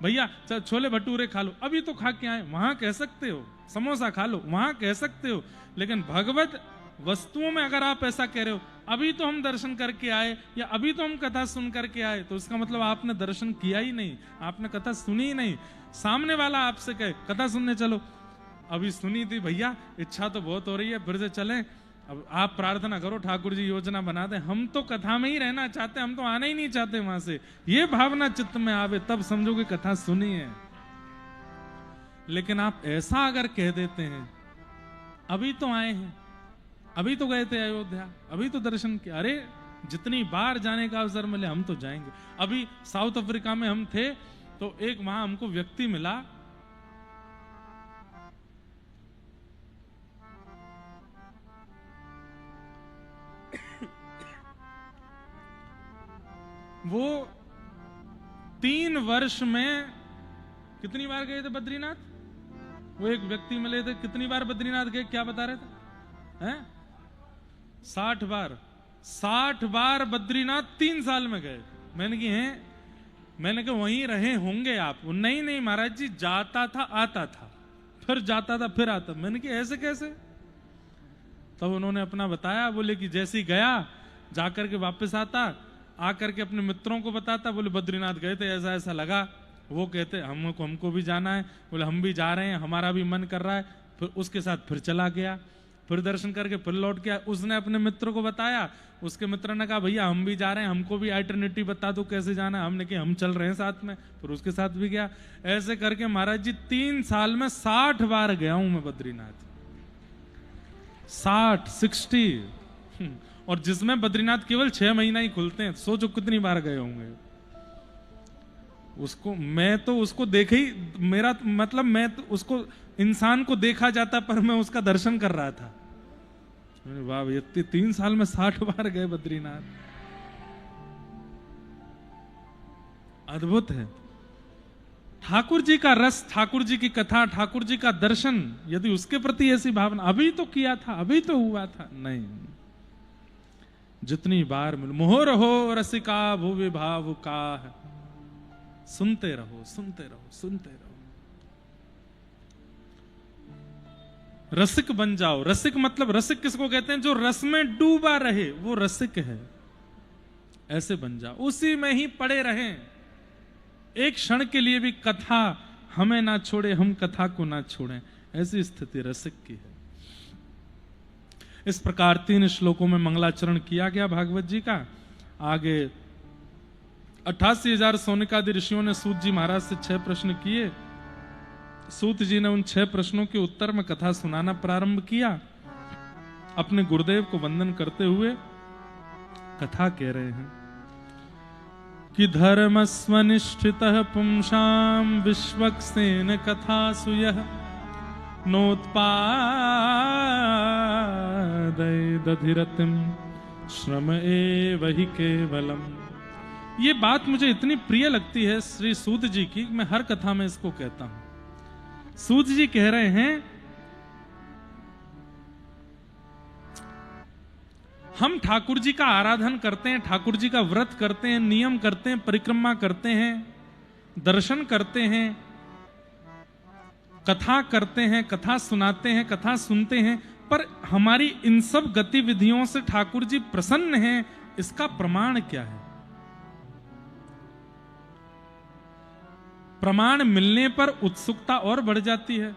भैया छोले भटूरे खा लो, अभी तो खा के आए, वहां कह सकते हो। समोसा खा लो, वहां कह सकते हो। लेकिन भगवत वस्तुओं में अगर आप ऐसा कह रहे हो, अभी तो हम दर्शन करके आए या अभी तो हम कथा सुन करके आए, तो इसका मतलब आपने दर्शन किया ही नहीं, आपने कथा सुनी ही नहीं। सामने वाला आपसे कहे कथा सुनने चलो, अभी सुनी थी भैया, इच्छा तो बहुत हो रही है, फिर से चलें। अब आप प्रार्थना करो ठाकुर जी योजना बना दे, हम तो कथा में ही रहना चाहते, हम तो आना ही नहीं चाहते वहां से। ये भावना चित्त में आवे तब समझो कि कथा सुनी है। लेकिन आप ऐसा अगर कह देते हैं, अभी तो आए हैं, अभी तो गए थे अयोध्या, अभी तो दर्शन किया, अरे जितनी बार जाने का अवसर मिले हम तो जाएंगे। अभी साउथ अफ्रीका में हम थे तो एक वहां हमको व्यक्ति मिला, वो 3 वर्ष में कितनी बार गए थे बद्रीनाथ? वो एक व्यक्ति मिले थे, कितनी बार बद्रीनाथ गए क्या बता रहे थे? हैं? 60 बार। 60 बार बद्रीनाथ 3 साल में गए। मैंने कहा वहीं रहे होंगे आप। नहीं महाराज जी, जाता था आता था, फिर जाता था फिर आता। मैंने कहा ऐसे कैसे? तब उन्होंने अपना बताया, बोले कि जैसे ही गया, जाकर के वापस आता, आकर के अपने मित्रों को बताता, बोले बद्रीनाथ गए थे, ऐसा ऐसा लगा। वो कहते हमको भी जाना है। बोले हम भी जा रहे हैं, हमारा भी मन कर रहा है। फिर उसके साथ फिर चला गया, फिर दर्शन करके फिर लौट गया। उसने अपने मित्र को बताया, उसके मित्र ने कहा भैया हम भी जा रहे हैं, हमको भी अल्टरनेटिव बता दो कैसे जाना है। हमने कहा हम चल रहे हैं साथ में, फिर उसके साथ भी गया। ऐसे करके महाराज जी 3 साल में 60 बार गया हूं मैं बद्रीनाथ। 60 और जिसमें बद्रीनाथ केवल 6 महीना ही खुलते हैं, सोचो कितनी बार गए होंगे। उसको मैं तो उसको देखे ही, मेरा मतलब मैं तो उसको इंसान को देखा जाता, पर मैं उसका दर्शन कर रहा था। वाह, इतने 3 साल में 60 बार गए बद्रीनाथ, अद्भुत है। ठाकुर जी का रस, ठाकुर जी की कथा, ठाकुर जी का दर्शन, यदि उसके प्रति ऐसी भावना, अभी तो किया था, अभी तो हुआ था, नहीं, जितनी बार मिलो। मोहर हो रसिका भुवि भाव का, सुनते रहो सुनते रहो सुनते रहो। रसिक बन जाओ। रसिक मतलब, रसिक किसको कहते हैं? जो रस में डूबा रहे, वो रसिक है। ऐसे बन जाओ, उसी में ही पड़े रहें। एक क्षण के लिए भी कथा हमें ना छोड़े, हम कथा को ना छोड़ें, ऐसी स्थिति रसिक की है। इस प्रकार 3 श्लोकों में मंगलाचरण किया गया भागवत जी का। आगे 88,000 सोनिकादि ऋषियों ने सूत जी महाराज से 6 प्रश्न किए। सूत जी ने उन 6 प्रश्नों के उत्तर में कथा सुनाना प्रारंभ किया। अपने गुरुदेव को वंदन करते हुए कथा कह रहे हैं कि धर्मस्वनिष्ठितः पुंसां विश्वक्सेन कथासु यः नोत्पादयदधिरतिं श्रम एव हि केवलम्। ये बात मुझे इतनी प्रिय लगती है श्री सूत जी की, मैं हर कथा में इसको कहता हूं। सूत जी कह रहे हैं हम ठाकुर जी का आराधन करते हैं, ठाकुर जी का व्रत करते हैं, नियम करते हैं, परिक्रमा करते हैं, दर्शन करते हैं, कथा करते हैं, कथा सुनाते हैं, कथा सुनते हैं, पर हमारी इन सब गतिविधियों से ठाकुर जी प्रसन्न हैं, इसका प्रमाण क्या है? प्रमाण मिलने पर उत्सुकता और बढ़ जाती है।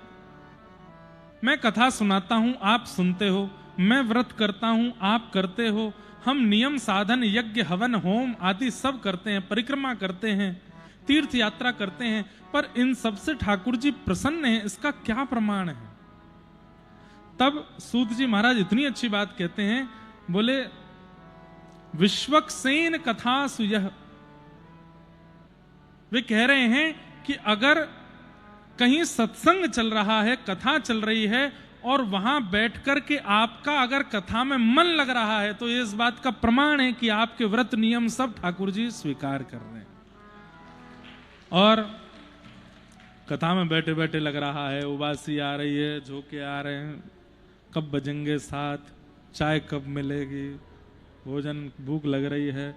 मैं कथा सुनाता हूं, आप सुनते हो, मैं व्रत करता हूं, आप करते हो, हम नियम साधन यज्ञ हवन होम आदि सब करते हैं, परिक्रमा करते हैं, तीर्थ यात्रा करते हैं, पर इन सब से ठाकुर जी प्रसन्न हैं, इसका क्या प्रमाण है? तब सूत जी महाराज इतनी अच्छी बात कहते हैं, बोले विश्वक्सेन कथा सुयह। वे कह रहे हैं कि अगर कहीं सत्संग चल रहा है, कथा चल रही है, और वहां बैठ कर के आपका अगर कथा में मन लग रहा है, तो ये इस बात का प्रमाण है कि आपके व्रत नियम सब ठाकुर जी स्वीकार कर रहे हैं। और कथा में बैठे बैठे लग रहा है, उबासी आ रही है, झोंके आ रहे हैं, कब बजेंगे 7, चाय कब मिलेगी, भोजन, भूख लग रही है,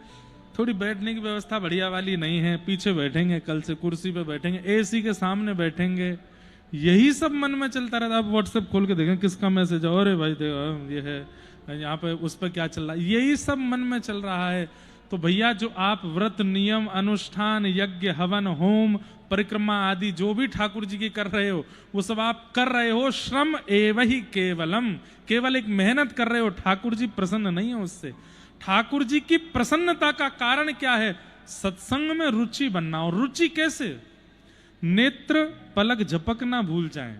थोड़ी बैठने की व्यवस्था बढ़िया वाली नहीं है, पीछे बैठेंगे, कल से कुर्सी पे बैठेंगे, एसी के सामने बैठेंगे, यही सब मन में चलता रहता। आप व्हाट्सएप खोल के देखें किसका मैसेज है, अरे भाई देखो ये है, यहाँ पे उस पर क्या चल रहा है, यही सब मन में चल रहा है। तो भैया जो आप व्रत नियम अनुष्ठान यज्ञ हवन होम परिक्रमा आदि जो भी ठाकुर जी की कर रहे हो, वो सब आप कर रहे हो श्रम एव ही केवलम, केवल एक मेहनत कर रहे हो, ठाकुर जी प्रसन्न नहीं है उससे। ठाकुर जी की प्रसन्नता का कारण क्या है? सत्संग में रुचि बनना। और रुचि कैसे? नेत्र पलक झपक ना भूल जाएं,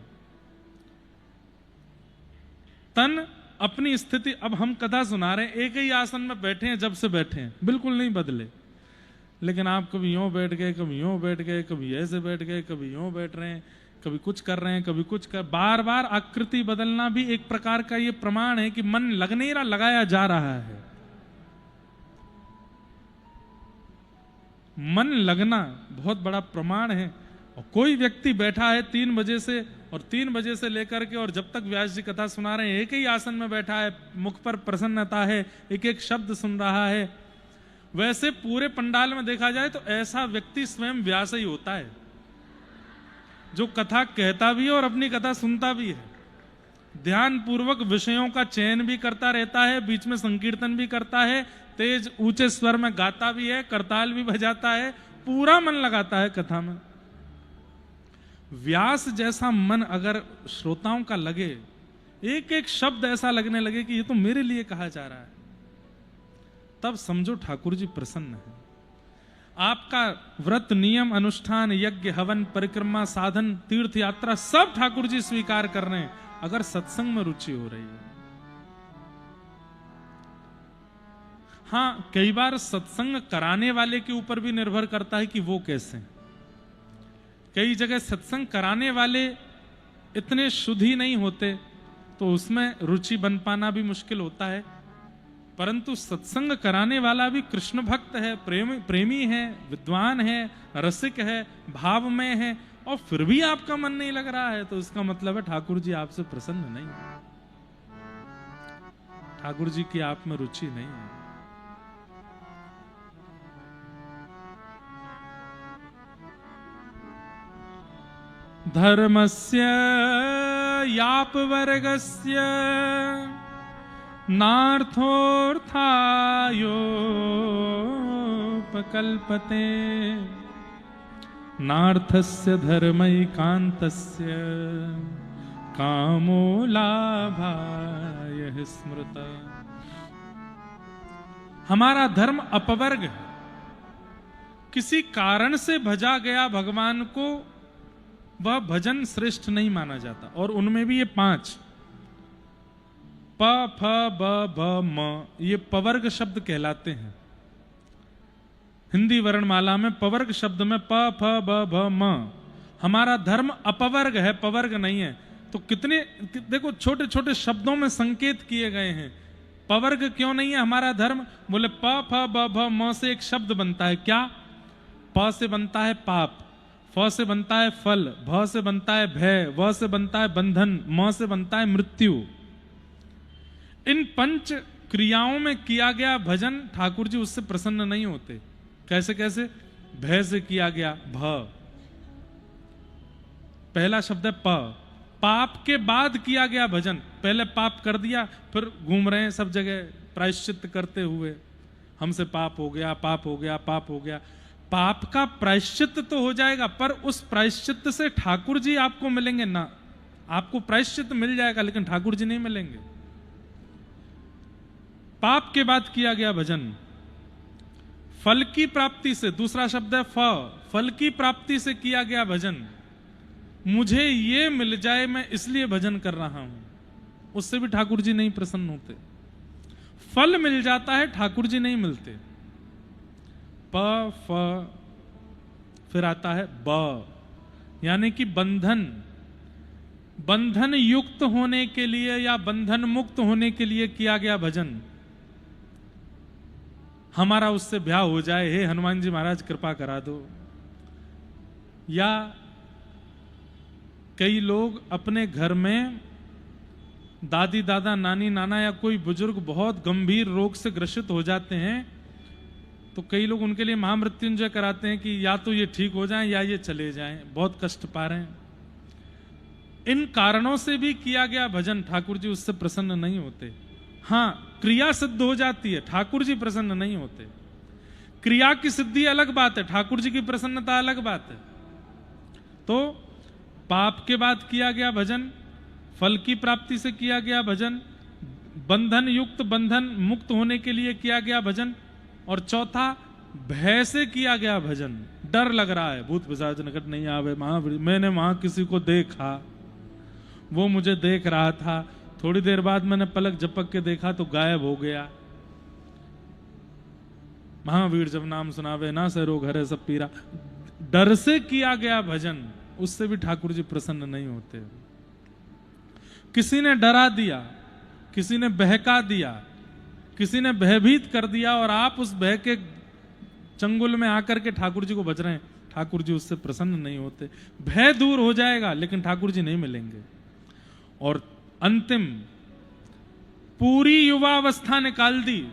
तन अपनी स्थिति। अब हम कथा सुना रहे हैं, एक ही आसन में बैठे हैं, जब से बैठे हैं बिल्कुल नहीं बदले, लेकिन आप कभी यूं बैठ गए, कभी यूं बैठ गए, कभी ऐसे बैठ गए, कभी यूं बैठ रहे हैं, कभी कुछ कर रहे हैं, कभी कुछ कर, बार बार आकृति बदलना भी एक प्रकार का ये प्रमाण है कि मन लग नहीं रहा, लगाया जा रहा है। मन लगना बहुत बड़ा प्रमाण है। और कोई व्यक्ति बैठा है 3 बजे से, और 3 बजे से लेकर के और जब तक व्यास जी कथा सुना रहे हैं, एक ही आसन में बैठा है, मुख पर प्रसन्नता है, एक एक शब्द सुन रहा है। वैसे पूरे पंडाल में देखा जाए तो ऐसा व्यक्ति स्वयं व्यास ही होता है, जो कथा कहता भी है और अपनी कथा सुनता भी है, ध्यान पूर्वक विषयों का चयन भी करता रहता है, बीच में संकीर्तन भी करता है, तेज ऊंचे स्वर में गाता भी है, करताल भी बजाता है, पूरा मन लगाता है कथा में। व्यास जैसा मन अगर श्रोताओं का लगे, एक एक शब्द ऐसा लगने लगे कि ये तो मेरे लिए कहा जा रहा है, तब समझो ठाकुर जी प्रसन्न है। आपका व्रत, नियम, अनुष्ठान, यज्ञ, हवन, परिक्रमा, साधन, तीर्थ यात्रा सब ठाकुर जी स्वीकार कर रहे हैं, अगर सत्संग में रुचि हो रही है। हाँ, कई बार सत्संग कराने वाले के ऊपर भी निर्भर करता है कि वो कैसे। कई जगह सत्संग कराने वाले इतने शुद्ध ही नहीं होते, तो उसमें रुचि बन पाना भी मुश्किल होता है। परंतु सत्संग कराने वाला भी कृष्ण भक्त है, प्रेमी है, विद्वान है, रसिक है, भावमय है, और फिर भी आपका मन नहीं लग रहा है, तो इसका मतलब है ठाकुर जी आपसे प्रसन्न नहीं है, ठाकुर जी की आप में रुचि नहीं है। धर्मस्य यापवर्गस्य नार्थोऽर्थायोपकल्पते नार्थस्य धर्मैकान्तस्य कामो लाभाय स्मृता। हमारा धर्म अपवर्ग है, किसी कारण से भजा गया भगवान को वह भजन श्रेष्ठ नहीं माना जाता। और उनमें भी ये 5 प, फ, ब, भ, म, ये पवर्ग शब्द कहलाते हैं। हिंदी वर्णमाला में पवर्ग शब्द में प, फ, ब, भ, म। हमारा धर्म अपवर्ग है, पवर्ग नहीं है। तो कितने देखो छोटे छोटे शब्दों में संकेत किए गए हैं। पवर्ग क्यों नहीं है हमारा धर्म? बोले प, फ, ब, भ, म से एक शब्द बनता है। क्या? प से बनता है पाप, फ से बनता है फल, भ से बनता है भय, व से बनता है बंधन, म से बनता है मृत्यु। इन 5 क्रियाओं में किया गया भजन ठाकुर जी उससे प्रसन्न नहीं होते। कैसे कैसे? भय से किया गया भ, पहला शब्द है प। पाप के बाद किया गया भजन, पहले पाप कर दिया, फिर घूम रहे हैं सब जगह प्रायश्चित करते हुए, हमसे पाप हो गया, पाप हो गया, पाप हो गया। पाप का प्रायश्चित तो हो जाएगा, पर उस प्रायश्चित से ठाकुर जी आपको मिलेंगे ना। आपको प्रायश्चित मिल जाएगा लेकिन ठाकुर जी नहीं मिलेंगे। पाप के बाद किया गया भजन, फल की प्राप्ति से, दूसरा शब्द है फ, फल की प्राप्ति से किया गया भजन। मुझे ये मिल जाए मैं इसलिए भजन कर रहा हूं, उससे भी ठाकुर जी नहीं प्रसन्न होते। फल मिल जाता है, ठाकुर जी नहीं मिलते। प, फ, फिर आता है ब, यानी कि बंधन। बंधन युक्त होने के लिए या बंधन मुक्त होने के लिए किया गया भजन। हमारा उससे ब्याह हो जाए, हे हनुमान जी महाराज कृपा करा दो। या कई लोग अपने घर में दादी दादा नानी नाना या कोई बुजुर्ग बहुत गंभीर रोग से ग्रसित हो जाते हैं, तो कई लोग उनके लिए महामृत्युंजय कराते हैं कि या तो ये ठीक हो जाएं या ये चले जाएं, बहुत कष्ट पा रहे हैं। इन कारणों से भी किया गया भजन ठाकुर जी उससे प्रसन्न नहीं होते। हाँ, क्रिया सिद्ध हो जाती है, ठाकुर जी प्रसन्न नहीं होते। क्रिया की सिद्धि अलग बात है, ठाकुर जी की प्रसन्नता अलग बात है। तो पाप के बाद किया गया भजन, फल की प्राप्ति से किया गया भजन, बंधन युक्त बंधन मुक्त होने के लिए किया गया भजन, और चौथा भय से किया गया भजन। डर लग रहा है, भूत पिशाच निकट नहीं आवे। मैंने वहां किसी को देखा, वो मुझे देख रहा था, थोड़ी देर बाद मैंने पलक झपक के देखा तो गायब हो गया। महावीर जब नाम सुनावे ना से रोग हरे सब पीरा। डर से किया गया भजन, उससे भी ठाकुर जी प्रसन्न नहीं होते। किसी ने डरा दिया, किसी ने बहका दिया, किसी ने भयभीत कर दिया, और आप उस भय के चंगुल में आकर के ठाकुर जी को बच रहे हैं, ठाकुर जी उससे प्रसन्न नहीं होते। भय दूर हो जाएगा लेकिन ठाकुर जी नहीं मिलेंगे। और अंतिम, पूरी युवावस्था निकाल दी,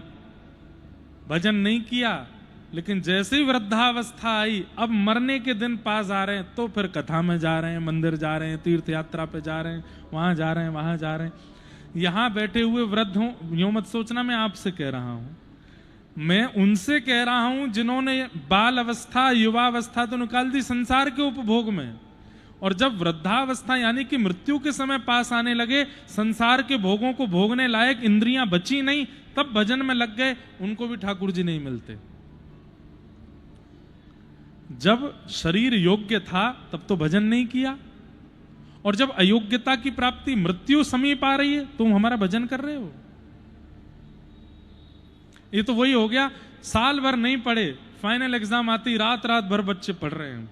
भजन नहीं किया, लेकिन जैसे ही वृद्धावस्था आई, अब मरने के दिन पास आ रहे हैं, तो फिर कथा में जा रहे हैं, मंदिर जा रहे हैं, तीर्थ यात्रा पे जा रहे हैं, वहां जा रहे हैं, वहां जा रहे हैं। यहां बैठे हुए वृद्ध हों, यूं मत सोचना मैं आपसे कह रहा हूं, मैं उनसे कह रहा हूं जिन्होंने बाल अवस्था युवावस्था तो निकाल दी संसार के उपभोग में, और जब वृद्धावस्था यानी कि मृत्यु के समय पास आने लगे, संसार के भोगों को भोगने लायक इंद्रियां बची नहीं, तब भजन में लग गए, उनको भी ठाकुर जी नहीं मिलते। जब शरीर योग्य था तब तो भजन नहीं किया, और जब अयोग्यता की प्राप्ति मृत्यु समीप आ रही है तो तुम हमारा भजन कर रहे हो। ये तो वही हो गया, साल भर नहीं पढ़े, फाइनल एग्जाम आती रात रात भर बच्चे पढ़ रहे हैं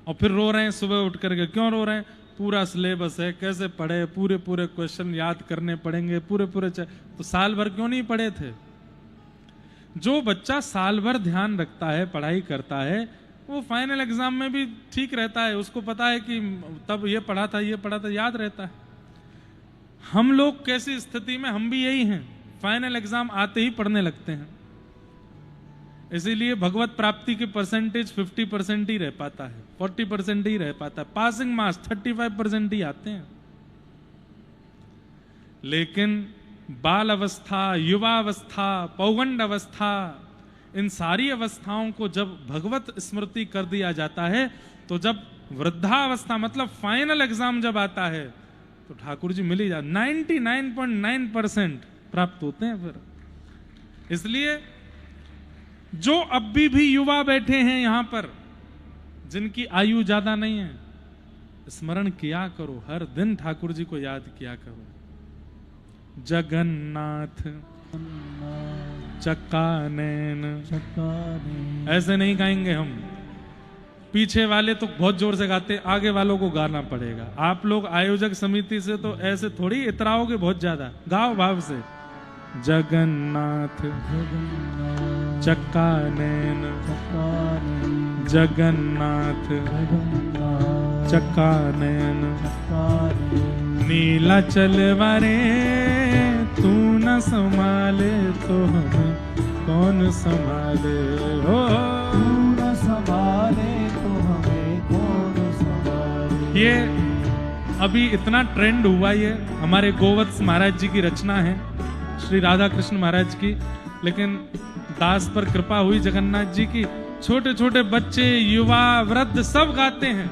और फिर रो रहे हैं सुबह उठ करके। क्यों रो रहे हैं? पूरा सिलेबस है, कैसे पढ़े, पूरे पूरे क्वेश्चन याद करने पड़ेंगे, पूरे पूरे तो साल भर क्यों नहीं पढ़े थे? जो बच्चा साल भर ध्यान रखता है, पढ़ाई करता है, वो फाइनल एग्जाम में भी ठीक रहता है, उसको पता है कि तब ये पढ़ा था, ये पढ़ा था, याद रहता है। हम लोग कैसी स्थिति में, हम भी यही हैं, फाइनल एग्जाम आते ही पढ़ने लगते हैं। इसीलिए भगवत प्राप्ति के परसेंटेज 50% ही रह पाता है, 40% ही रह पाता है, पासिंग मार्क्स 35% ही आते हैं। लेकिन बाल अवस्था, युवावस्था, पौगंड अवस्था, इन सारी अवस्थाओं को जब भगवत स्मृति कर दिया जाता है, तो जब वृद्धावस्था मतलब फाइनल एग्जाम जब आता है तो ठाकुर जी मिल ही जाते, 99.9% प्राप्त होते हैं फिर। इसलिए जो अब भी युवा बैठे हैं यहां पर, जिनकी आयु ज्यादा नहीं है, स्मरण किया करो, हर दिन ठाकुर जी को याद किया करो। जगन्नाथ चक्कानैन, ऐसे नहीं गाएंगे हम, पीछे वाले तो बहुत जोर से गाते, आगे वालों को गाना पड़ेगा। आप लोग आयोजक समिति से तो ऐसे थोड़ी इतराओगे बहुत ज्यादा, गाओ भाव से। जगन्नाथ चक्कानैन, जगन्नाथ चक्कानैन, नीलाचल वरे तू न संभाले तो हमें कौन संभाले, हो तू न संभाले तो हमें कौन संभाले। ये अभी इतना ट्रेंड हुआ, ये हमारे गोवत्स महाराज जी की रचना है, श्री राधा कृष्ण महाराज की, लेकिन दास पर कृपा हुई जगन्नाथ जी की। छोटे छोटे बच्चे, युवा, वृद्ध सब गाते हैं,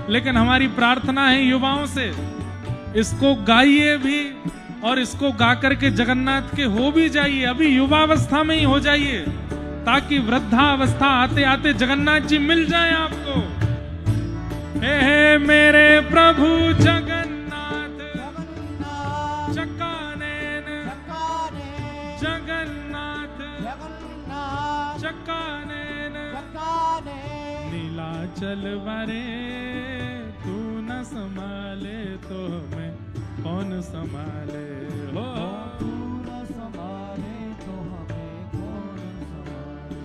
लेकिन हमारी प्रार्थना है युवाओं से, इसको गाइए भी और इसको गा करके जगन्नाथ के हो भी जाइए, अभी युवावस्था में ही हो जाइए, ताकि वृद्धावस्था आते आते जगन्नाथ जी मिल जाएं आपको। हे मेरे प्रभु जगन्नाथ चक्कानैन, जगन्नाथ चक्कानैन, नीलाचल वरे तू न संभाले तो हमें कौन संभाले, हो तू न संभाले तो हमें कौन संभाले।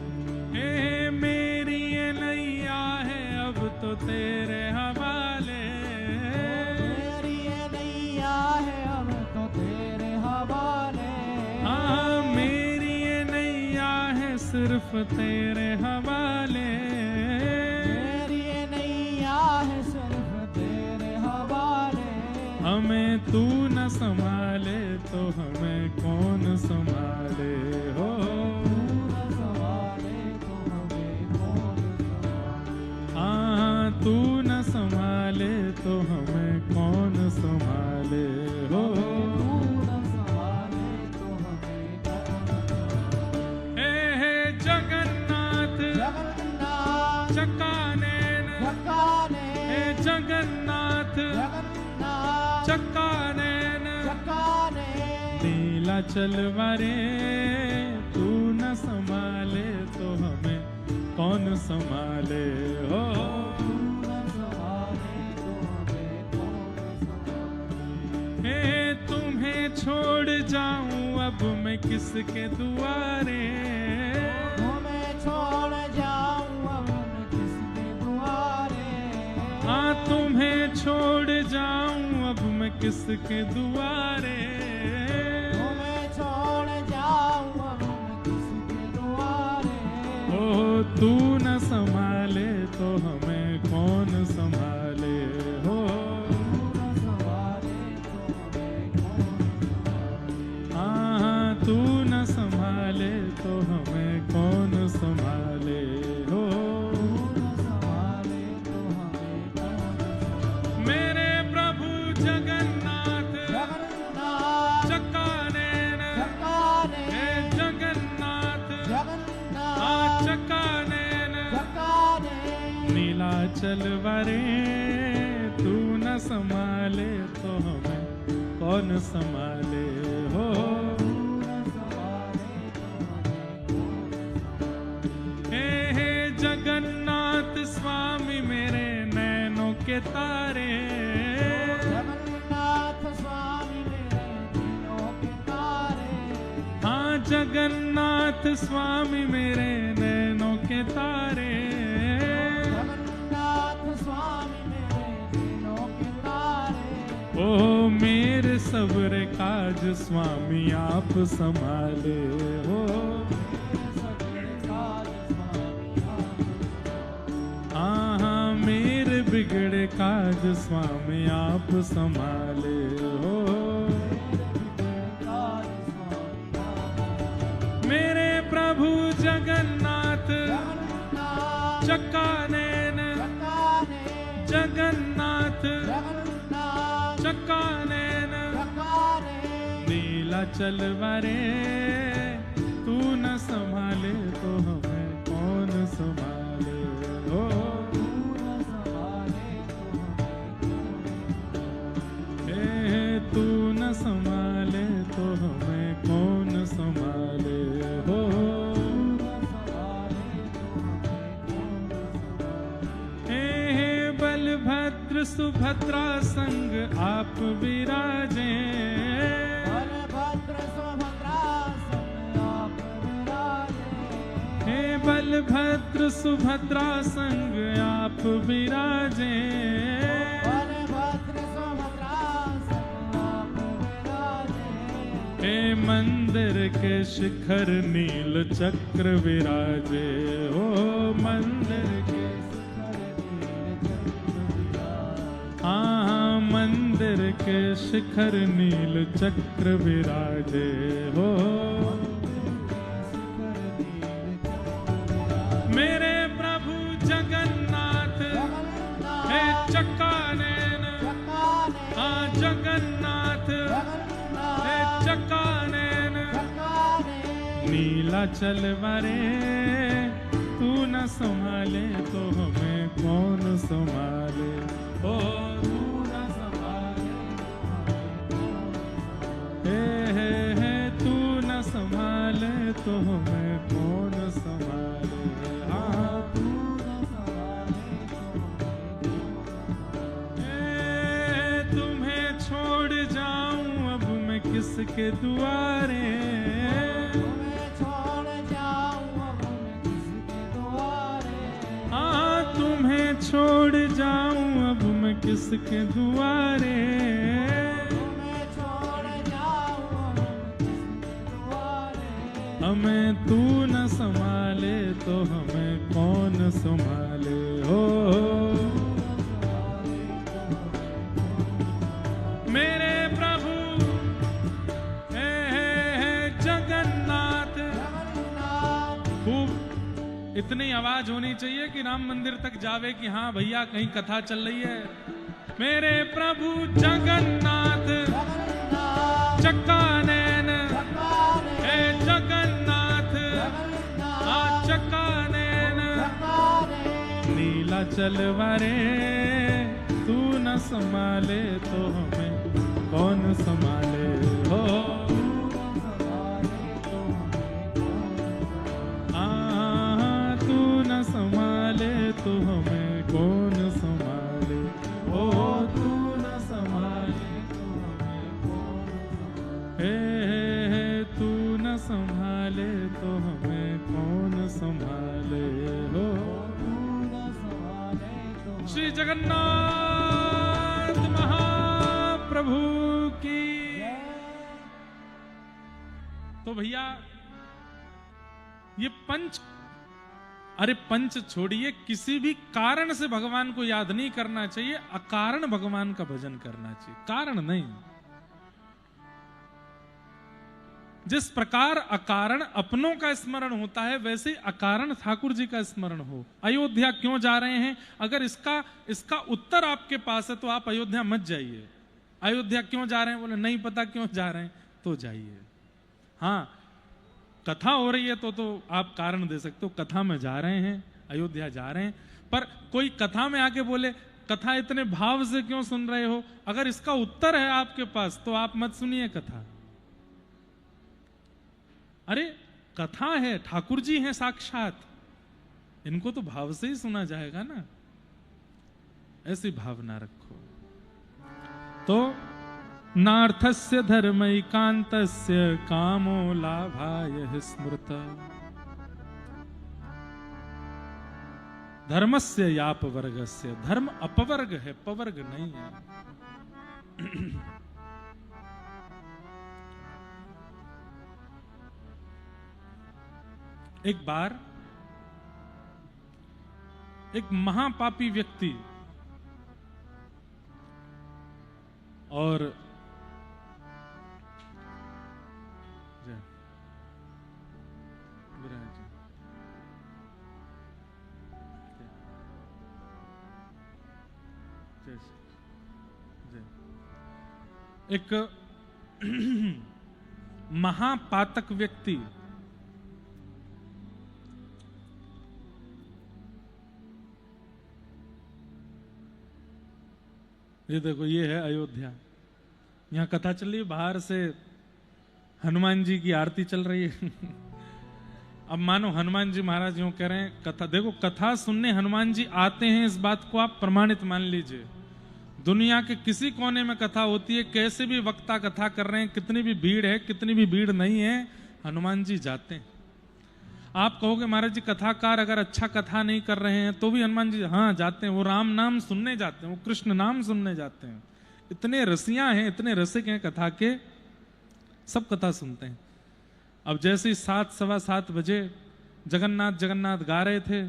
हे मेरी ये नैया है अब तो तेरे हवाले, मेरी ये नैया है अब तो तेरे हवाले। हाँ मेरी ये नैया है सिर्फ तेरे हवाले, मेरी ये नैया है सिर्फ तेरे हवाले। हमें तू न संभाले तो हमें कौन संभाले, हो तू न संभाले तो हमें कौन संभाले। हाँ तू न संभाले तो हमें कौन संभाले, हो तू न संभाले तो हमें कौन संभाले। हे जगन्नाथ जगन्नाथ चक्कानैन, चक्कानैन, हे जगन्नाथ जगन्नाथ चक्कानैन, चक्कानैन, नीलाचल वरे तू न संभाले तो हमें कौन संभाले, हो तू न संभाले तो हमें कौन संभाले। हे तुम्हें छोड़ जाऊं अब मैं किसके दुआरे, तुम्हें छोड़ जाऊं अब मैं किसके दुआरे। हाँ तुम्हें छोड़ जाऊं अब मैं किसके दुआरे, तुम्हें छोड़ जाऊं अब मैं किसके दुआरे। हो तू न संभाले तो हमें कौन संभाले, हो तू न संभाले तो हमें कौन संभाले। हाँ तू न संभाले तो चलवारे तू न संभाले तो हमें कौन संभाले हो। हे जगन्नाथ स्वामी मेरे नैनों के तारे, जगन्नाथ स्वामी मेरे नैनों के तारे, हाँ जगन्नाथ स्वामी मेरे नैनों के तारे, जगन्नाथ स्वामी मेरे नैनों के तारे। ओ मेरे सब्र काज स्वामी आप संभाले हो। हाँ मेरे बिगड़े काज स्वामी आप संभाले हो। मेरे प्रभु जगन्नाथ चक्का नैन, जगन्नाथ चक्का नैन, नीला चलवारे तू न संभाले तो हमें कौन संभाले हो। तू न संभाले तो हमें कौन संभाले हो। हे बलभद्र सुभद्रा संग आप विराजे, बलभद्र सुभद्रा संग आप विराजे, हे बलभद्र सुभद्रा संग आप विराजे, बलभद्र सुभद्रा संग आप विराजे। हे मंदिर के शिखर नील चक्र विराजे हो। मंदिर के हाँ मंदिर के शिखर नील चक्र विराजे हो। मेरे प्रभु जगन्नाथ हे चक्का नैन, हाँ जगन्नाथ हे चक्का नैन, नीला चलवारे तू न संभाले तो हमें कौन संभाले हो। तू न संभाले हे तू न संभाले तो हमें कौन संभाले। हाँ तू न संभाले, तुम्हें छोड़ जाऊं अब मैं किसके दुआरे, तुम्हें छोड़ जाऊं अब मैं किसके दुआरे, हमें तू न संभाले तो हमें कौन संभाले हो। मेरे प्रभु हे जगन्नाथ, खूब इतनी आवाज होनी चाहिए कि राम मंदिर तक जावे कि हाँ भैया कहीं कथा चल रही है। मेरे प्रभु जगन्नाथ चक्का नैन, हे जगन्नाथ चक्का नैन, नीला चलवारे तू न संभाले तो हमें कौन संभाले हो। संभाले तो हमें कौन संभाले ओ। तू न संभाले तो हमें कौन हे तू न संभाले तो हमें कौन संभाले हो। श्री जगन्नाथ महाप्रभु की। तो भैया ये अरे पंच छोड़िए, किसी भी कारण से भगवान को याद नहीं करना चाहिए, अकारण भगवान का भजन करना चाहिए, कारण नहीं। जिस प्रकार अकारण अपनों का स्मरण होता है वैसे अकारण ठाकुर जी का स्मरण हो। अयोध्या क्यों जा रहे हैं, अगर इसका उत्तर आपके पास है तो आप अयोध्या मत जाइए। अयोध्या क्यों जा रहे हैं, बोले नहीं पता क्यों जा रहे हैं, तो जाइए। हाँ कथा हो रही है तो आप कारण दे सकते हो, कथा में जा रहे हैं, अयोध्या जा रहे हैं, पर कोई कथा में आके बोले कथा इतने भाव से क्यों सुन रहे हो, अगर इसका उत्तर है आपके पास तो आप मत सुनिए कथा। अरे कथा है, ठाकुर जी हैं साक्षात, इनको तो भाव से ही सुना जाएगा ना, ऐसी भावना रखो। तो नार्थस्य धर्मैकान्तस्य कामो लाभाय स्मृत धर्मस्य यापवर्गस्य, धर्म अपवर्ग है, पवर्ग नहीं है। एक बार एक महापापी व्यक्ति और एक महापातक व्यक्ति ये देखो, ये है अयोध्या, यहाँ कथा चल रही है, बाहर से हनुमान जी की आरती चल रही है। अब मानो हनुमान जी महाराज यूं कह रहे हैं कथा, देखो कथा सुनने हनुमान जी आते हैं, इस बात को आप प्रमाणित मान लीजिए। दुनिया के किसी कोने में कथा होती है, कैसे भी वक्ता कथा कर रहे हैं, कितनी भी भीड़ है, कितनी भी भीड़ नहीं है, हनुमान जी जाते हैं। आप कहोगे महाराज जी कथाकार अगर अच्छा कथा नहीं कर रहे हैं तो भी हनुमान जी हाँ जाते हैं, वो राम नाम सुनने जाते हैं, वो कृष्ण नाम सुनने जाते हैं। इतने रसिया हैं, इतने रसिक हैं कथा के, सब कथा सुनते हैं। अब जैसे ही 7, सवा 7 बजे जगन्नाथ जगन्नाथ गा रहे थे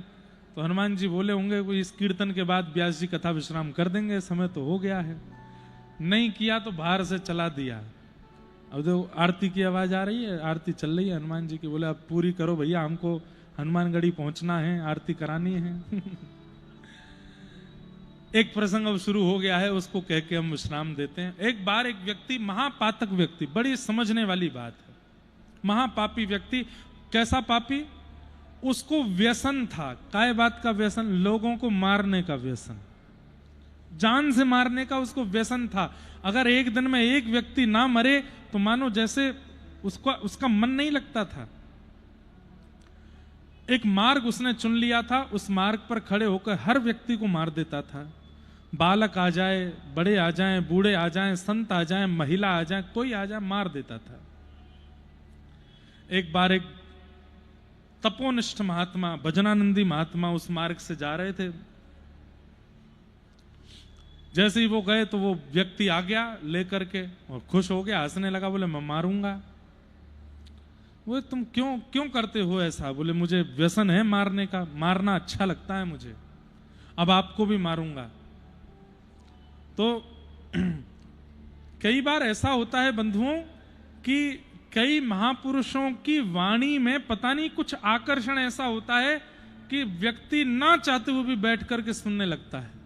तो हनुमान जी बोले होंगे कोई इस कीर्तन के बाद व्यास जी कथा विश्राम कर देंगे, समय तो हो गया है। नहीं किया तो बाहर से चला दिया। अब तो आरती की आवाज आ रही है, आरती चल रही है हनुमान जी की, बोले अब पूरी करो भैया, हमको हनुमानगढ़ी पहुंचना है, आरती करानी है। एक प्रसंग अब शुरू हो गया है, उसको कह के हम विश्राम देते हैं। एक बार एक व्यक्ति, महापातक व्यक्ति, बड़ी समझने वाली बात है, महापापी व्यक्ति। कैसा पापी? उसको व्यसन था। काय बात का व्यसन? लोगों को मारने का व्यसन, जान से मारने का उसको व्यसन था। अगर एक दिन में एक व्यक्ति ना मरे तो मानो जैसे उसका मन नहीं लगता था। एक मार्ग उसने चुन लिया था, उस मार्ग पर खड़े होकर हर व्यक्ति को मार देता था। बालक आ जाए, बड़े आ जाएं, बूढ़े आ जाएं, संत आ जाएं, महिला आ जाए, कोई आ जाए, मार देता था। एक बार एक तपोनिष्ठ महात्मा, भजनानंदी महात्मा उस मार्ग से जा रहे थे। जैसे ही वो गए तो वो व्यक्ति आ गया लेकर के और खुश हो गया, हंसने लगा, बोले मैं मारूंगा। वो तुम क्यों करते हो ऐसा? बोले मुझे व्यसन है मारने का, मारना अच्छा लगता है मुझे, अब आपको भी मारूंगा। तो कई बार ऐसा होता है बंधुओं कि कई महापुरुषों की वाणी में पता नहीं कुछ आकर्षण ऐसा होता है कि व्यक्ति ना चाहते हुए भी बैठ करके सुनने लगता है।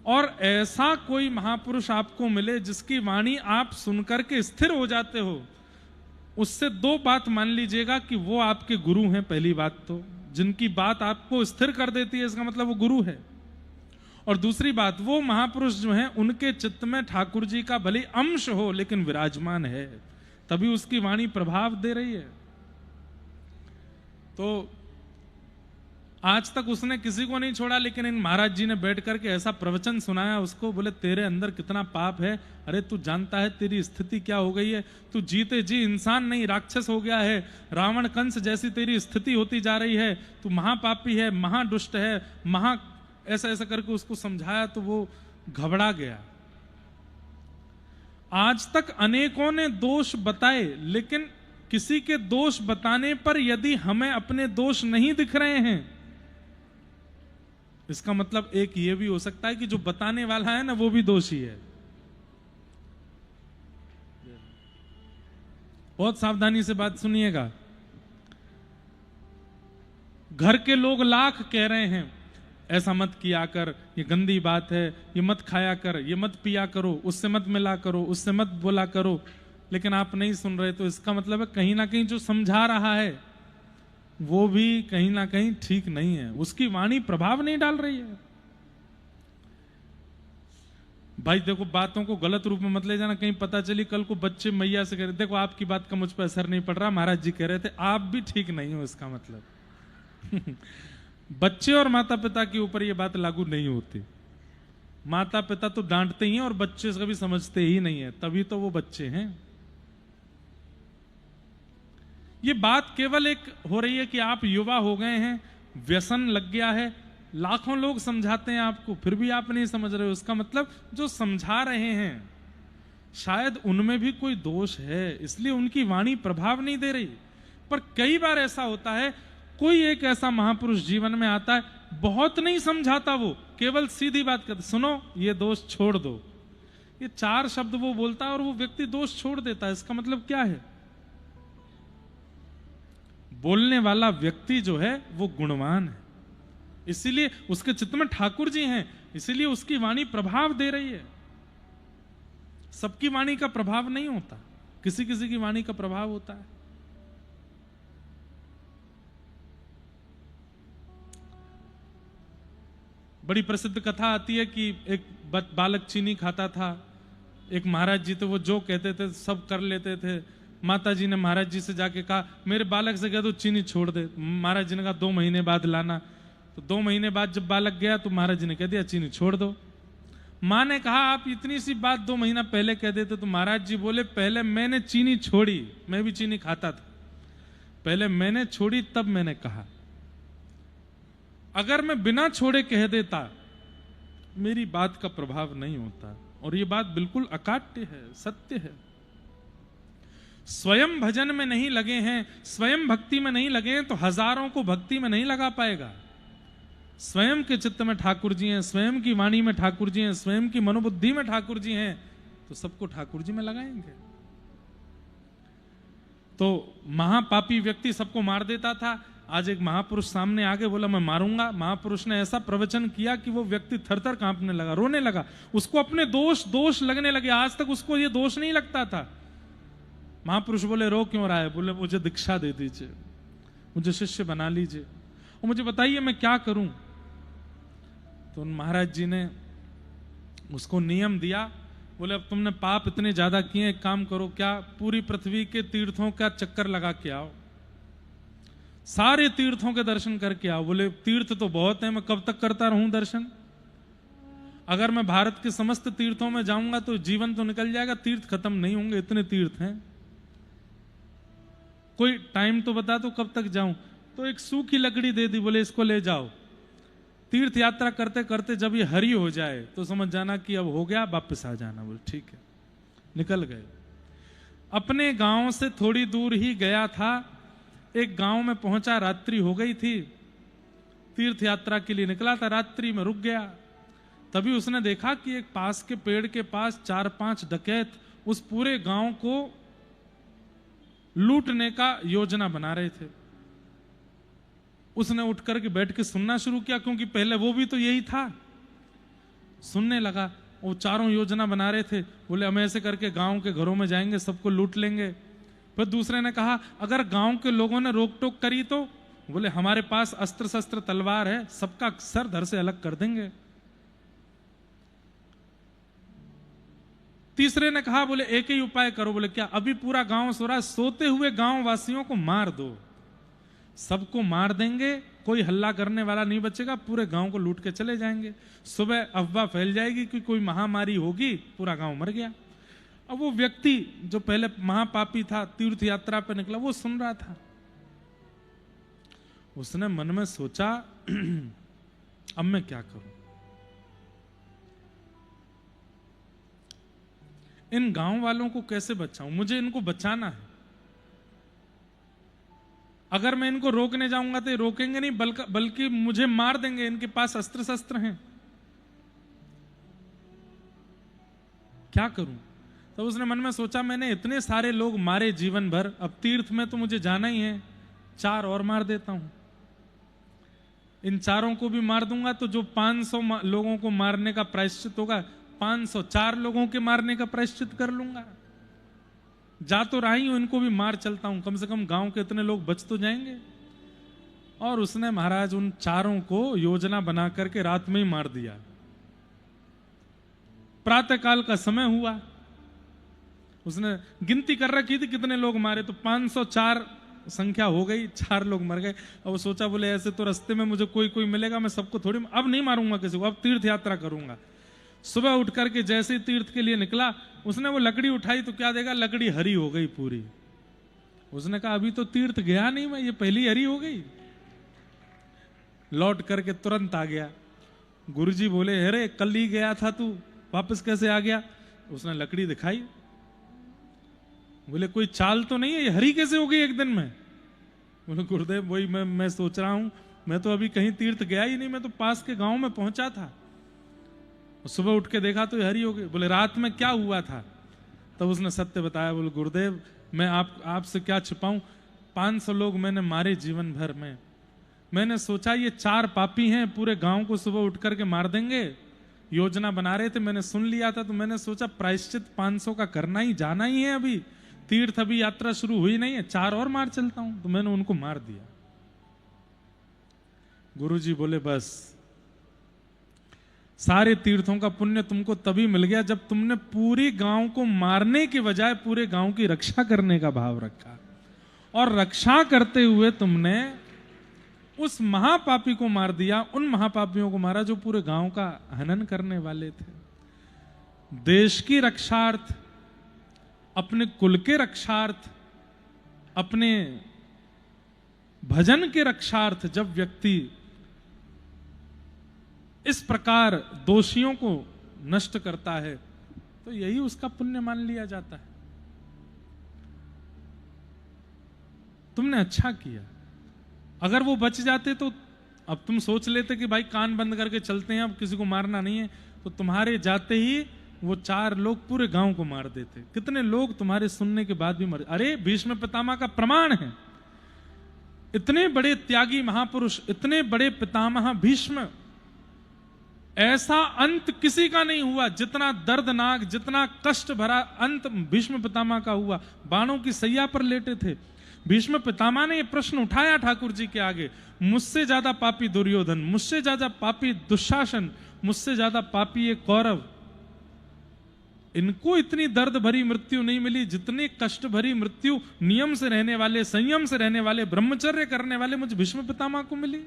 और ऐसा कोई महापुरुष आपको मिले जिसकी वाणी आप सुनकर के स्थिर हो जाते हो, उससे 2 बात मान लीजिएगा कि वो आपके गुरु हैं। पहली बात तो, जिनकी बात आपको स्थिर कर देती है, इसका मतलब वो गुरु है। और दूसरी बात, वो महापुरुष जो हैं उनके चित्त में ठाकुर जी का भले अंश हो लेकिन विराजमान है, तभी उसकी वाणी प्रभाव दे रही है। तो आज तक उसने किसी को नहीं छोड़ा, लेकिन इन महाराज जी ने बैठ करके ऐसा प्रवचन सुनाया उसको, बोले तेरे अंदर कितना पाप है, अरे तू जानता है तेरी स्थिति क्या हो गई है? तू जीते जी इंसान नहीं राक्षस हो गया है, रावण कंस जैसी तेरी स्थिति होती जा रही है, तू महापापी है, महादुष्ट है, ऐसा ऐसा करके उसको समझाया तो वो घबरा गया। आज तक अनेकों ने दोष बताए, लेकिन किसी के दोष बताने पर यदि हमें अपने दोष नहीं दिख रहे हैं, इसका मतलब एक ये भी हो सकता है कि जो बताने वाला है ना वो भी दोषी है। बहुत सावधानी से बात सुनिएगा। घर के लोग लाख कह रहे हैं ऐसा मत किया कर, ये गंदी बात है, ये मत खाया कर, ये मत पिया करो, उससे मत मिला करो, उससे मत बोला करो, लेकिन आप नहीं सुन रहे, तो इसका मतलब है कहीं ना कहीं जो समझा रहा है, वो भी कहीं ना कहीं ठीक नहीं है, उसकी वाणी प्रभाव नहीं डाल रही है। भाई देखो, बातों को गलत रूप में मत ले जाना, कहीं पता चली कल को बच्चे मैया से कह रहे देखो आपकी बात का मुझ पर असर नहीं पड़ रहा, महाराज जी कह रहे थे, आप भी ठीक नहीं हो, इसका मतलब बच्चे और माता पिता के ऊपर ये बात लागू नहीं होती। माता पिता तो डांटते ही हैं और बच्चे कभी समझते ही नहीं है, तभी तो वो बच्चे हैं। ये बात केवल एक हो रही है कि आप युवा हो गए हैं, व्यसन लग गया है, लाखों लोग समझाते हैं आपको, फिर भी आप नहीं समझ रहे हो। उसका मतलब जो समझा रहे हैं शायद उनमें भी कोई दोष है, इसलिए उनकी वाणी प्रभाव नहीं दे रही। पर कई बार ऐसा होता है, कोई एक ऐसा महापुरुष जीवन में आता है, बहुत नहीं समझाता, वो केवल सीधी बात कहता, सुनो ये दोष छोड़ दो। ये 4 शब्द वो बोलता है और वो व्यक्ति दोष छोड़ देता है। इसका मतलब क्या है? बोलने वाला व्यक्ति जो है वो गुणवान है, इसीलिए उसके चित्त में ठाकुर जी हैं, इसीलिए उसकी वाणी प्रभाव दे रही है। सबकी वाणी का प्रभाव नहीं होता, किसी किसी की वाणी का प्रभाव होता है। बड़ी प्रसिद्ध कथा आती है कि एक बालक चीनी खाता था, एक महाराज जी थे, वो जो कहते थे सब कर लेते थे। माता जी ने महाराज जी से जाके कहा मेरे बालक से कह दो चीनी छोड़ दे। महाराज जी ने कहा 2 महीने बाद लाना। तो 2 महीने बाद जब बालक गया तो महाराज जी ने कह दिया चीनी छोड़ दो। माँ ने कहा आप इतनी सी बात 2 महीना पहले कह देते। तो महाराज जी बोले पहले मैंने चीनी छोड़ी, मैं भी चीनी खाता था, पहले मैंने छोड़ी तब मैंने कहा। अगर मैं बिना छोड़े कह देता मेरी बात का प्रभाव नहीं होता। और ये बात बिल्कुल अकाट्य है, सत्य है। स्वयं भजन में नहीं लगे हैं, स्वयं भक्ति में नहीं लगे हैं तो हजारों को भक्ति में नहीं लगा पाएगा। स्वयं के चित्त में ठाकुर जी हैं, स्वयं की वाणी में ठाकुर जी हैं, स्वयं की मनोबुद्धि में ठाकुर जी हैं, तो सबको ठाकुर जी में लगाएंगे। तो महापापी व्यक्ति सबको मार देता था, आज एक महापुरुष सामने आके बोला मैं मारूंगा। महापुरुष ने ऐसा प्रवचन किया कि वो व्यक्ति थरथर कांपने लगा, रोने लगा, उसको अपने दोष लगने लगे। आज तक उसको ये दोष नहीं लगता था। महापुरुष बोले रो क्यों रहा है? बोले मुझे दीक्षा दे दीजिए, मुझे शिष्य बना लीजिए और मुझे बताइए मैं क्या करूं। तो महाराज जी ने उसको नियम दिया, बोले अब तुमने पाप इतने ज्यादा किए, एक काम करो, क्या पूरी पृथ्वी के तीर्थों का चक्कर लगा के आओ, सारे तीर्थों के दर्शन करके आओ। बोले तीर्थ तो बहुत है, मैं कब तक करता रहूं दर्शन? अगर मैं भारत के समस्त तीर्थों में जाऊंगा तो जीवन तो निकल जाएगा, तीर्थ खत्म नहीं होंगे, इतने तीर्थ हैं। कोई टाइम तो बता दो कब तक जाऊं? तो एक सूखी लकड़ी दे दी, बोले इसको ले जाओ, तीर्थ यात्रा करते करते जब ये हरी हो जाए तो समझ जाना कि अब हो गया, वापस आ जाना। बोले ठीक है। निकल गए। अपने गांव से थोड़ी दूर ही गया था, एक गांव में पहुंचा, रात्रि हो गई थी, तीर्थ यात्रा के लिए निकला था, रात्रि में रुक गया। तभी उसने देखा कि एक पास के पेड़ के पास 4-5 डकैत उस पूरे गांव को लूटने का योजना बना रहे थे। उसने उठ करके बैठ के सुनना शुरू किया, क्योंकि पहले वो भी तो यही था। सुनने लगा, वो चारों योजना बना रहे थे। बोले हम ऐसे करके गांव के घरों में जाएंगे, सबको लूट लेंगे। फिर दूसरे ने कहा अगर गांव के लोगों ने रोक टोक करी तो? बोले हमारे पास अस्त्र शस्त्र तलवार है, सबका सर धड़ से अलग कर देंगे। तीसरे ने कहा बोले एक ही उपाय करो। बोले क्या? अभी पूरा गांव सो रहा है, सोते हुए गांव वासियों को मार दो, सबको मार देंगे, कोई हल्ला करने वाला नहीं बचेगा, पूरे गांव को लूट के चले जाएंगे। सुबह अफवाह फैल जाएगी कि कोई महामारी होगी, पूरा गांव मर गया। अब वो व्यक्ति जो पहले महापापी था, तीर्थ यात्रा पर निकला, वो सुन रहा था। उसने मन में सोचा अब मैं क्या करूं, इन गांव वालों को कैसे बचाऊं? मुझे इनको बचाना है। अगर मैं इनको रोकने जाऊंगा तो ये रोकेंगे नहीं, बल्कि मुझे मार देंगे, इनके पास अस्त्र शस्त्र हैं। क्या करूं? तो उसने मन में सोचा मैंने इतने सारे लोग मारे जीवन भर, अब तीर्थ में तो मुझे जाना ही है, 4 और मार देता हूं। इन 4 को भी मार दूंगा तो जो 500 लोगों को मारने का प्रायश्चित होगा, 504 लोगों के मारने का प्रायश्चित कर लूंगा। जा तो रही हूं, इनको भी मार चलता हूं, कम से कम गांव के इतने लोग बच तो जाएंगे। और उसने महाराज उन चारों को योजना बना करके रात में ही मार दिया। प्रातःकाल का समय हुआ, उसने गिनती कर रखी थी कितने लोग मारे, तो 504 संख्या हो गई, 4 लोग मर गए। अब वो सोचा बोले ऐसे तो रास्ते में मुझे कोई कोई मिलेगा, मैं सबको थोड़ी, अब नहीं मारूंगा किसी को, अब तीर्थ यात्रा करूंगा। सुबह उठ करके जैसे ही तीर्थ के लिए निकला, उसने वो लकड़ी उठाई तो क्या देखा, लकड़ी हरी हो गई पूरी। उसने कहा अभी तो तीर्थ गया नहीं मैं, ये पहली हरी हो गई। लौट करके तुरंत आ गया। गुरुजी बोले अरे कल ही गया था तू, वापस कैसे आ गया? उसने लकड़ी दिखाई, बोले कोई चाल तो नहीं है, ये हरी कैसे हो गई एक दिन में? बोले गुरुदेव वही मैं सोच रहा हूं, मैं तो अभी कहीं तीर्थ गया ही नहीं, मैं तो पास के गांव में पहुंचा था, सुबह उठ के देखा तो ये हरी हो गई। बोले रात में क्या हुआ था? तब उसने सत्य बताया। बोले गुरुदेव मैं आपसे क्या छिपाऊं, 500 लोग मैंने मारे जीवन भर में। मैंने सोचा ये 4 पापी हैं, पूरे गांव को सुबह उठ करके मार देंगे, योजना बना रहे थे, मैंने सुन लिया था, तो मैंने सोचा प्रायश्चित 500 का करना ही, जाना ही है, अभी तीर्थ अभी यात्रा शुरू हुई नहीं है, 4 और मार चलता हूं। तो मैंने उनको मार दिया। गुरुजी बोले बस सारे तीर्थों का पुण्य तुमको तभी मिल गया जब तुमने पूरी गांव को मारने के बजाय पूरे गांव की रक्षा करने का भाव रखा, और रक्षा करते हुए तुमने उस महापापी को मार दिया, उन महापापियों को मारा जो पूरे गांव का हनन करने वाले थे। देश की रक्षार्थ, अपने कुल के रक्षार्थ, अपने भजन के रक्षार्थ जब व्यक्ति इस प्रकार दोषियों को नष्ट करता है तो यही उसका पुण्य मान लिया जाता है। तुमने अच्छा किया, अगर वो बच जाते तो अब तुम सोच लेते कि भाई कान बंद करके चलते हैं, अब किसी को मारना नहीं है, तो तुम्हारे जाते ही वो 4 लोग पूरे गांव को मार देते। कितने लोग तुम्हारे सुनने के बाद भी मर। अरे भीष्म पितामह का प्रमाण है, इतने बड़े त्यागी महापुरुष, इतने बड़े पितामह भीष्म, ऐसा अंत किसी का नहीं हुआ जितना दर्दनाक, जितना कष्ट भरा अंत भीष्म पितामह का हुआ। बाणों की सैया पर लेटे थे। भीष्म पितामह ने यह प्रश्न उठाया ठाकुर जी के आगे, मुझसे ज्यादा पापी दुर्योधन, मुझसे ज्यादा पापी दुशासन, मुझसे ज्यादा पापी ये कौरव, इनको इतनी दर्द भरी मृत्यु नहीं मिली जितनी कष्ट भरी मृत्यु नियम से रहने वाले, संयम से रहने वाले, ब्रह्मचर्य करने वाले मुझ भीष्म पितामह को मिली।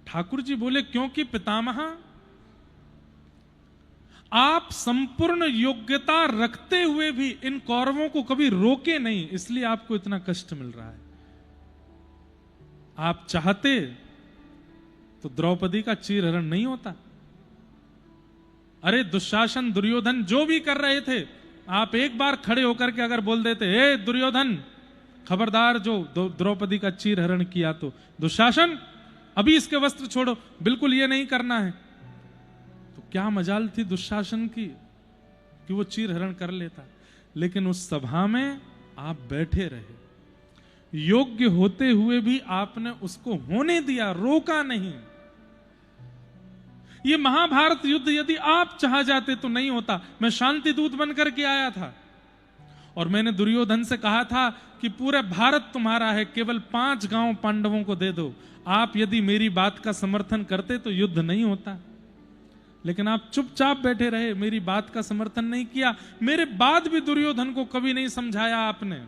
ठाकुर जी बोले क्योंकि पितामह आप संपूर्ण योग्यता रखते हुए भी इन कौरवों को कभी रोके नहीं, इसलिए आपको इतना कष्ट मिल रहा है। आप चाहते तो द्रौपदी का चीरहरण नहीं होता। अरे दुशासन, दुर्योधन जो भी कर रहे थे, आप एक बार खड़े होकर के अगर बोल देते हे दुर्योधन खबरदार जो द्रौपदी का चीरहरण किया, तो दुशासन अभी इसके वस्त्र छोड़ो, बिल्कुल ये नहीं करना है, तो क्या मजाल थी दुशासन की कि वो चीरहरण कर लेता। लेकिन उस सभा में आप बैठे रहे, योग्य होते हुए भी आपने उसको होने दिया, रोका नहीं। ये महाभारत युद्ध यदि आप चाह जाते तो नहीं होता। मैं शांति दूत बनकर के आया था और मैंने दुर्योधन से कहा था कि पूरे भारत तुम्हारा है, केवल 5 गांव पांडवों को दे दो। आप यदि मेरी बात का समर्थन करते तो युद्ध नहीं होता, लेकिन आप चुपचाप बैठे रहे, मेरी बात का समर्थन नहीं किया। मेरे बाद भी दुर्योधन को कभी नहीं समझाया आपने।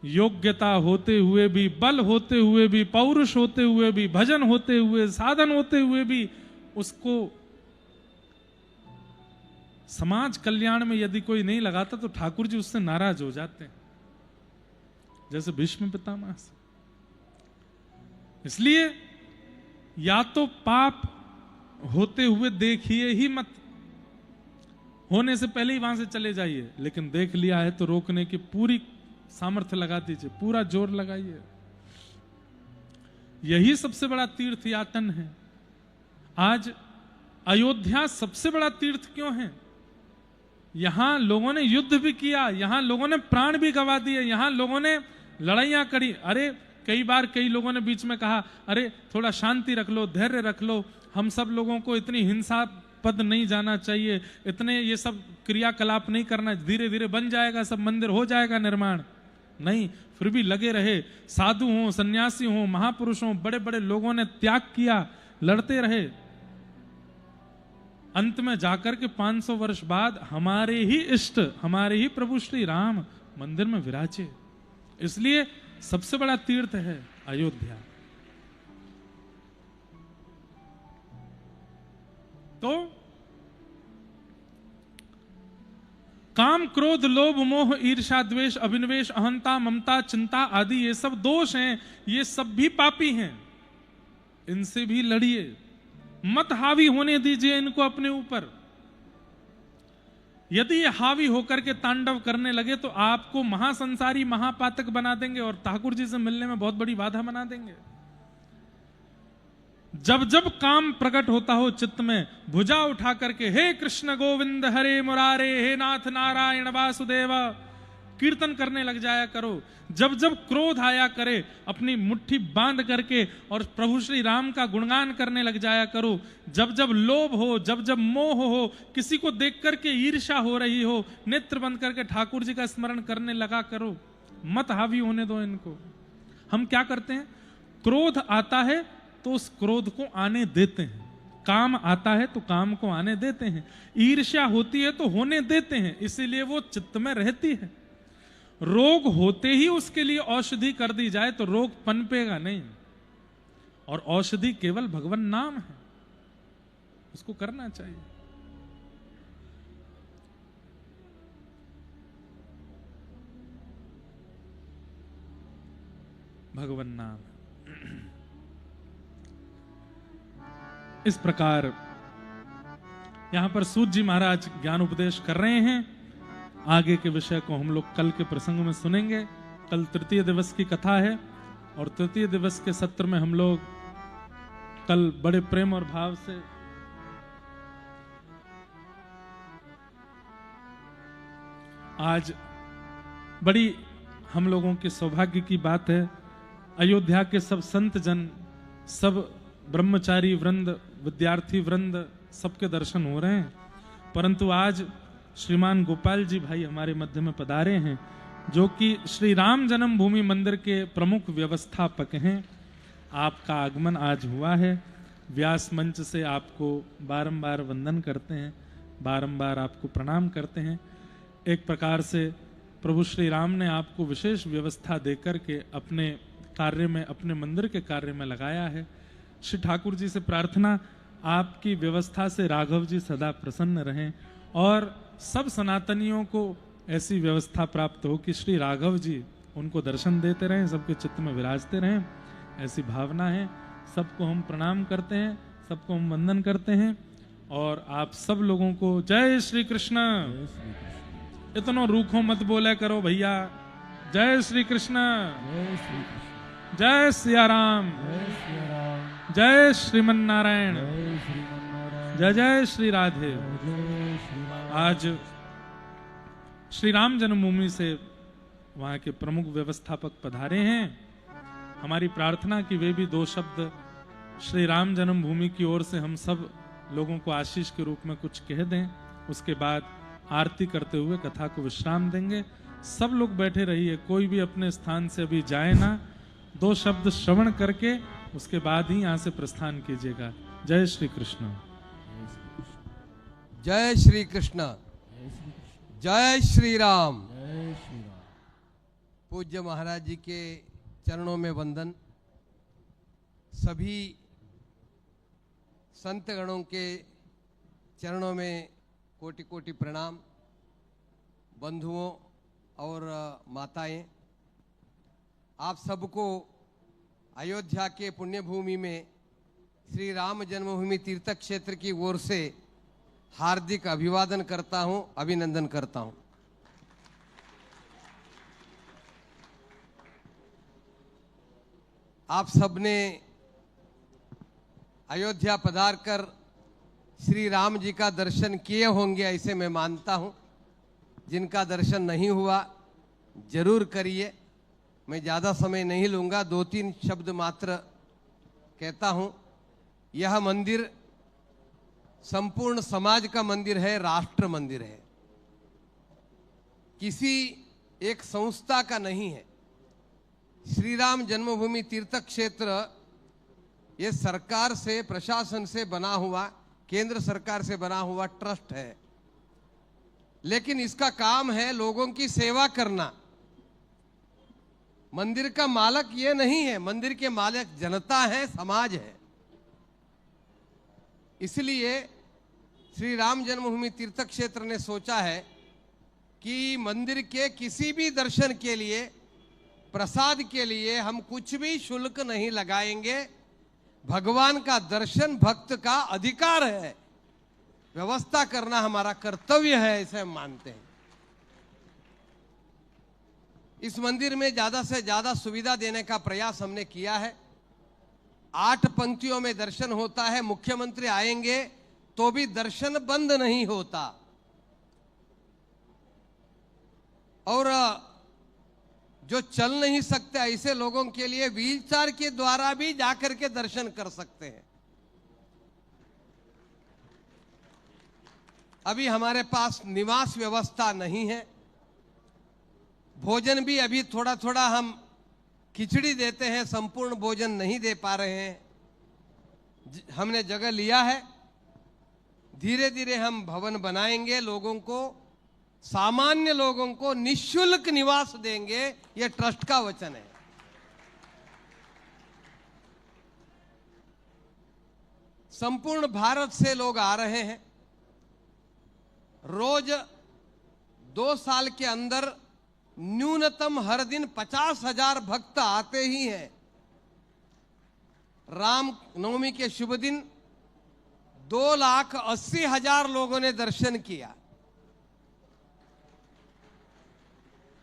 योग्यता होते हुए भी, बल होते हुए भी, पौरुष होते हुए भी, भजन होते हुए, साधन होते हुए भी उसको समाज कल्याण में यदि कोई नहीं लगाता तो ठाकुर जी उससे नाराज हो जाते हैं, जैसे भीष्म पितामह से। इसलिए या तो पाप होते हुए देखिए ही मत, होने से पहले ही वहां से चले जाइए, लेकिन देख लिया है तो रोकने की पूरी सामर्थ्य लगा दीजिए, पूरा जोर लगाइए। यही सबसे बड़ा तीर्थ यातन है। आज अयोध्या सबसे बड़ा तीर्थ क्यों है? यहां लोगों ने युद्ध भी किया, यहां लोगों ने प्राण भी गंवा दिए, यहां लोगों ने लड़ाइयां करी। अरे कई बार कई लोगों ने बीच में कहा अरे थोड़ा शांति रख लो, धैर्य रख लो, हम सब लोगों को इतनी हिंसा पद नहीं जाना चाहिए, इतने ये सब क्रियाकलाप नहीं करना, धीरे धीरे बन जाएगा, सब मंदिर हो जाएगा निर्माण। नहीं, फिर भी लगे रहे। साधु हों, सन्यासी हों, महापुरुष हों, बड़े बड़े लोगों ने त्याग किया, लड़ते रहे। अंत में जाकर के 500 वर्ष बाद हमारे ही इष्ट, हमारे ही प्रभु श्री राम मंदिर में विराजे। इसलिए सबसे बड़ा तीर्थ है अयोध्या। तो काम, क्रोध, लोभ, मोह, ईर्ष्या, द्वेष, अभिनिवेश, अहंता, ममता, चिंता आदि ये सब दोष हैं, ये सब भी पापी हैं। इनसे भी लड़िए, मत हावी होने दीजिए इनको अपने ऊपर। यदि ये हावी होकर के तांडव करने लगे तो आपको महासंसारी, महापातक बना देंगे और ठाकुर जी से मिलने में बहुत बड़ी बाधा बना देंगे। जब जब काम प्रकट होता हो चित्त में, भुजा उठा करके हे कृष्ण गोविंद हरे मुरारे, हे नाथ नारायण वासुदेव कीर्तन करने लग जाया करो। जब जब क्रोध आया करे, अपनी मुट्ठी बांध करके और प्रभु श्री राम का गुणगान करने लग जाया करो। जब जब लोभ हो, जब जब मोह हो, किसी को देख करके ईर्ष्या हो रही हो, नेत्र बंद करके ठाकुर जी का स्मरण करने लगा करो। मत हावी होने दो इनको। हम क्या करते हैं, क्रोध आता है तो उस क्रोध को आने देते हैं, काम आता है तो काम को आने देते हैं, ईर्ष्या होती है तो होने देते हैं, इसीलिए वो चित्त में रहती है। रोग होते ही उसके लिए औषधि कर दी जाए तो रोग पनपेगा नहीं, और औषधि केवल भगवान नाम है, उसको करना चाहिए। भगवान नाम। इस प्रकार यहां पर सूत जी महाराज ज्ञान उपदेश कर रहे हैं। आगे के विषय को हम लोग कल के प्रसंग में सुनेंगे। कल तृतीय दिवस की कथा है और तृतीय दिवस के सत्र में हम लोग कल बड़े प्रेम और भाव से आज बड़ी हम लोगों के सौभाग्य की बात है, अयोध्या के सब संत जन, सब ब्रह्मचारी वृंद, विद्यार्थी वृंद, सबके दर्शन हो रहे हैं। परंतु आज श्रीमान गोपाल जी भाई हमारे मध्य में पधारे हैं, जो कि श्री राम जन्मभूमि मंदिर के प्रमुख व्यवस्थापक हैं। आपका आगमन आज हुआ है। व्यास मंच से आपको बारंबार वंदन करते हैं, बारंबार आपको प्रणाम करते हैं। एक प्रकार से प्रभु श्री राम ने आपको विशेष व्यवस्था देकर के अपने कार्य में, अपने मंदिर के कार्य में लगाया है। श्री ठाकुर जी से प्रार्थना, आपकी व्यवस्था से राघव जी सदा प्रसन्न रहें और सब सनातनियों को ऐसी व्यवस्था प्राप्त हो कि श्री राघव जी उनको दर्शन देते रहें, सबके चित्त में विराजते रहें, ऐसी भावना है। सबको हम प्रणाम करते हैं, सबको हम वंदन करते हैं और आप सब लोगों को जय श्री कृष्ण। इतना रूखो मत बोले करो भैया। जय श्री कृष्ण, जय सिया राम, जय श्रीमन नारायण, जय जय श्री राधे। आज श्री राम जन्मभूमि से वहां के प्रमुख व्यवस्थापक पधारे हैं। हमारी प्रार्थना कि वे भी दो शब्द श्री राम जन्मभूमि की ओर से हम सब लोगों को आशीष के रूप में कुछ कह दें। उसके बाद आरती करते हुए कथा को विश्राम देंगे। सब लोग बैठे रहिए, कोई भी अपने स्थान से अभी जाए ना। दो शब्द श्रवण करके उसके बाद ही यहां से प्रस्थान कीजिएगा। जय श्री कृष्ण। जय श्री कृष्ण, जय श्री राम। पूज्य महाराज जी के चरणों में वंदन, सभी संत गणों के चरणों में कोटि कोटि प्रणाम। बंधुओं और माताएं, आप सबको अयोध्या के पुण्य भूमि में श्री राम जन्मभूमि तीर्थ क्षेत्र की ओर से हार्दिक अभिवादन करता हूं, अभिनंदन करता हूं। आप सबने अयोध्या पधार कर श्री राम जी का दर्शन किए होंगे ऐसे मैं मानता हूं। जिनका दर्शन नहीं हुआ जरूर करिए। मैं ज़्यादा समय नहीं लूँगा, 2-3 शब्द मात्र कहता हूं। यह मंदिर संपूर्ण समाज का मंदिर है, राष्ट्र मंदिर है, किसी एक संस्था का नहीं है। श्री राम जन्मभूमि तीर्थ क्षेत्र ये सरकार से, प्रशासन से बना हुआ, केंद्र सरकार से बना हुआ ट्रस्ट है, लेकिन इसका काम है लोगों की सेवा करना। मंदिर का मालक ये नहीं है, मंदिर के मालिक जनता है, समाज है। इसलिए श्री राम जन्मभूमि तीर्थ क्षेत्र ने सोचा है कि मंदिर के किसी भी दर्शन के लिए, प्रसाद के लिए हम कुछ भी शुल्क नहीं लगाएंगे। भगवान का दर्शन भक्त का अधिकार है, व्यवस्था करना हमारा कर्तव्य है, इसे हम मानते हैं। इस मंदिर में ज्यादा से ज्यादा सुविधा देने का प्रयास हमने किया है। 8 पंक्तियों में दर्शन होता है, मुख्यमंत्री आएंगे तो भी दर्शन बंद नहीं होता। और जो चल नहीं सकते ऐसे लोगों के लिए व्हीलचेयर के द्वारा भी जाकर के दर्शन कर सकते हैं। अभी हमारे पास निवास व्यवस्था नहीं है, भोजन भी अभी थोड़ा थोड़ा हम खिचड़ी देते हैं, संपूर्ण भोजन नहीं दे पा रहे हैं। हमने जगह लिया है, धीरे धीरे हम भवन बनाएंगे, लोगों को, सामान्य लोगों को निःशुल्क निवास देंगे, यह ट्रस्ट का वचन है। संपूर्ण भारत से लोग आ रहे हैं। रोज 2 साल के अंदर न्यूनतम हर दिन 50,000 भक्त आते ही हैं। राम नवमी के शुभ दिन 2,80,000 लोगों ने दर्शन किया।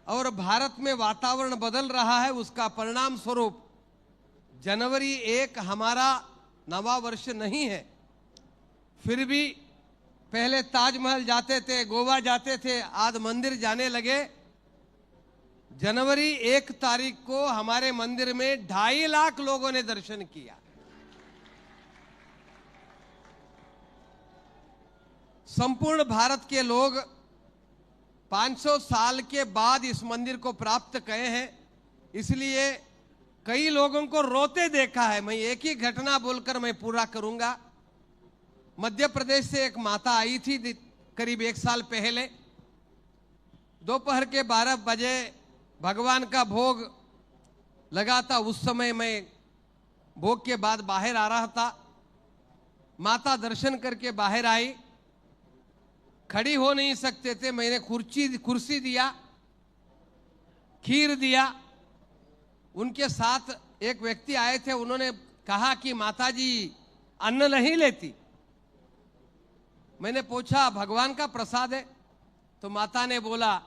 और भारत में वातावरण बदल रहा है, उसका परिणाम स्वरूप जनवरी 1 हमारा नवा वर्ष नहीं है, फिर भी पहले ताजमहल जाते थे, गोवा जाते थे, आज मंदिर जाने लगे। जनवरी 1 तारीख को हमारे मंदिर में 2.5 लाख लोगों ने दर्शन किया। संपूर्ण भारत के लोग 500 साल के बाद इस मंदिर को प्राप्त किए हैं, इसलिए कई लोगों को रोते देखा है। मैं एक ही घटना बोलकर मैं पूरा करूंगा। मध्य प्रदेश से एक माता आई थी करीब 1 साल पहले। दोपहर के 12 बजे भगवान का भोग लगा था। उस समय मैं भोग के बाद बाहर आ रहा था। माता दर्शन करके बाहर आई, खड़ी हो नहीं सकते थे, मैंने कुर्सी दिया, खीर दिया। उनके साथ एक व्यक्ति आए थे, उन्होंने कहा कि माताजी अन्न नहीं लेती। मैंने पूछा भगवान का प्रसाद है? तो माता ने बोला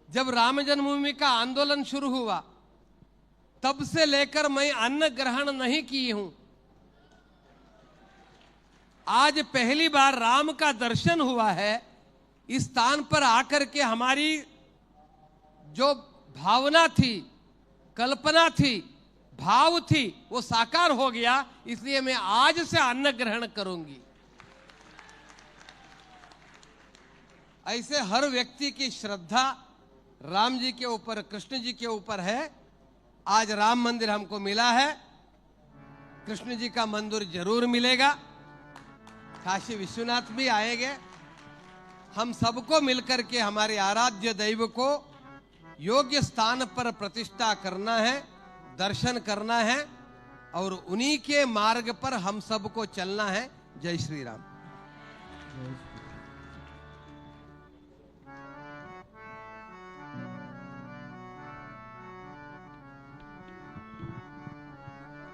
जब राम जन्मभूमि का आंदोलन शुरू हुआ तब से लेकर मैं अन्न ग्रहण नहीं की हूं। आज पहली बार राम का दर्शन हुआ है। इस स्थान पर आकर के हमारी जो भावना थी, कल्पना थी, भाव थी, वो साकार हो गया। इसलिए मैं आज से अन्न ग्रहण करूंगी। ऐसे हर व्यक्ति की श्रद्धा राम जी के ऊपर, कृष्ण जी के ऊपर है। आज राम मंदिर हमको मिला है, कृष्ण जी का मंदिर जरूर मिलेगा। काशी विश्वनाथ भी आएंगे। हम सबको मिलकर के हमारे आराध्य दैव को योग्य स्थान पर प्रतिष्ठा करना है, दर्शन करना है और उन्हीं के मार्ग पर हम सबको चलना है। जय श्री राम।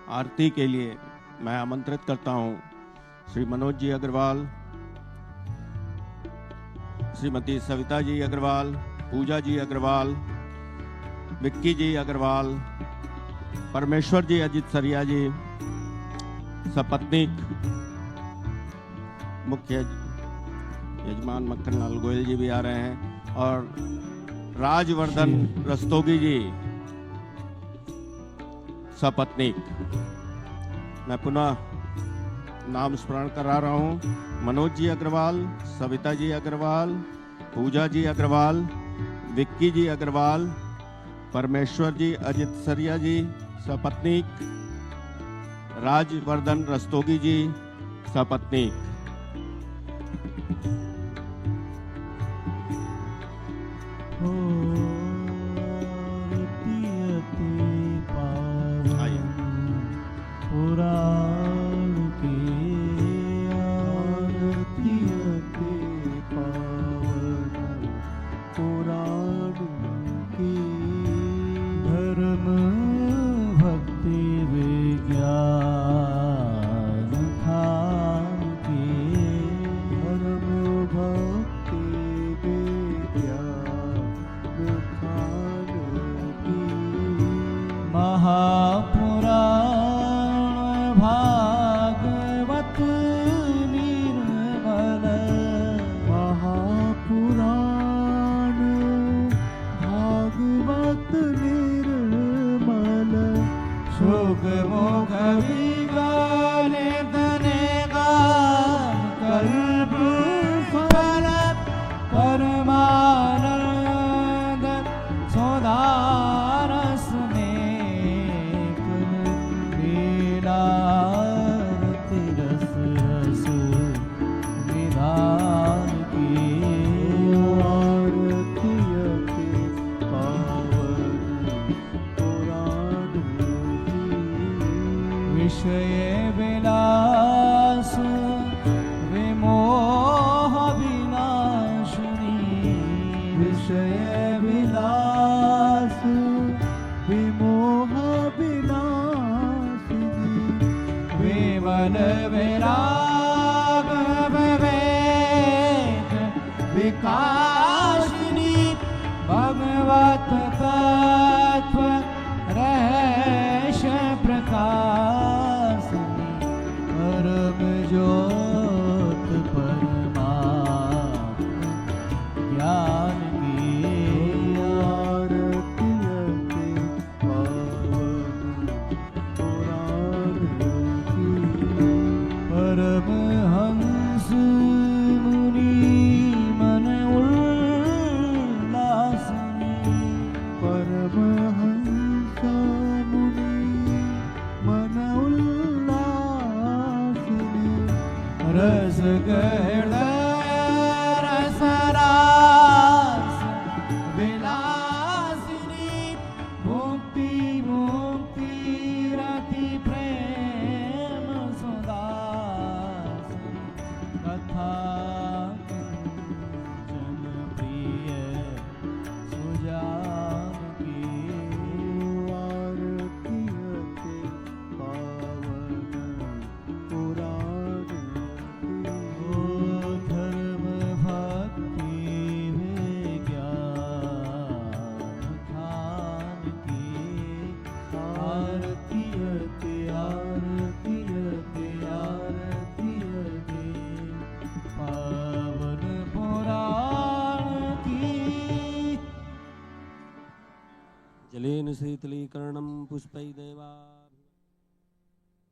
आरती के लिए मैं आमंत्रित करता हूं श्री मनोज जी अग्रवाल, श्रीमती सविता जी अग्रवाल, पूजा जी अग्रवाल, विक्की जी अग्रवाल, परमेश्वर जी अजित सरिया जी, सपत्नीक मुख्य यजमान मक्खनलाल गोयल जी भी आ रहे हैं और राजवर्धन रस्तोगी जी सपत्नीक। मैं पुनः नाम स्मरण करा रहा हूं। मनोज जी अग्रवाल, सविता जी अग्रवाल, पूजा जी अग्रवाल, विक्की जी अग्रवाल, परमेश्वर जी अजित सरिया जी सपत्नीक, राजवर्धन रस्तोगी जी सपत्नीक। पुराण के आरती पावन, पुराण के धर्म भक्ति विज्ञान खान के, धर्म भक्ति विज्ञान खान के महापुराण भागवत निर्मल, महापुराण भागवत निर्मल, शुक मुख विगाने तने गान कल्प फल परमानंद सौदारस रस रस निधान की आरती पावन, पुराण विषय विलास विमोह विनाशिनी, विषय विलास विमोह विनाशिनी, विमल विराग विवेक विकासिनी, भगवत तत्व रहस्य प्रकाशिनी, परम ज्योत परमात्म ज्ञान की आरती पावन, पुराण की परमहंस मुनि मन उल्लासिनी, परमहंस मुनि मन उल्लासिनी, रस गहन रसरास विलासिनी, मुक्ति मुक्ति रति प्रेम सुदासिनी, कथा जनप्रिय सुजान की आरती पावन, पुराण ओ धर्म भक्ति विज्ञान खान की आरती आरती आरती पावन, पुराण की। जलेन शीतलीकरणं पुष्पै देवा।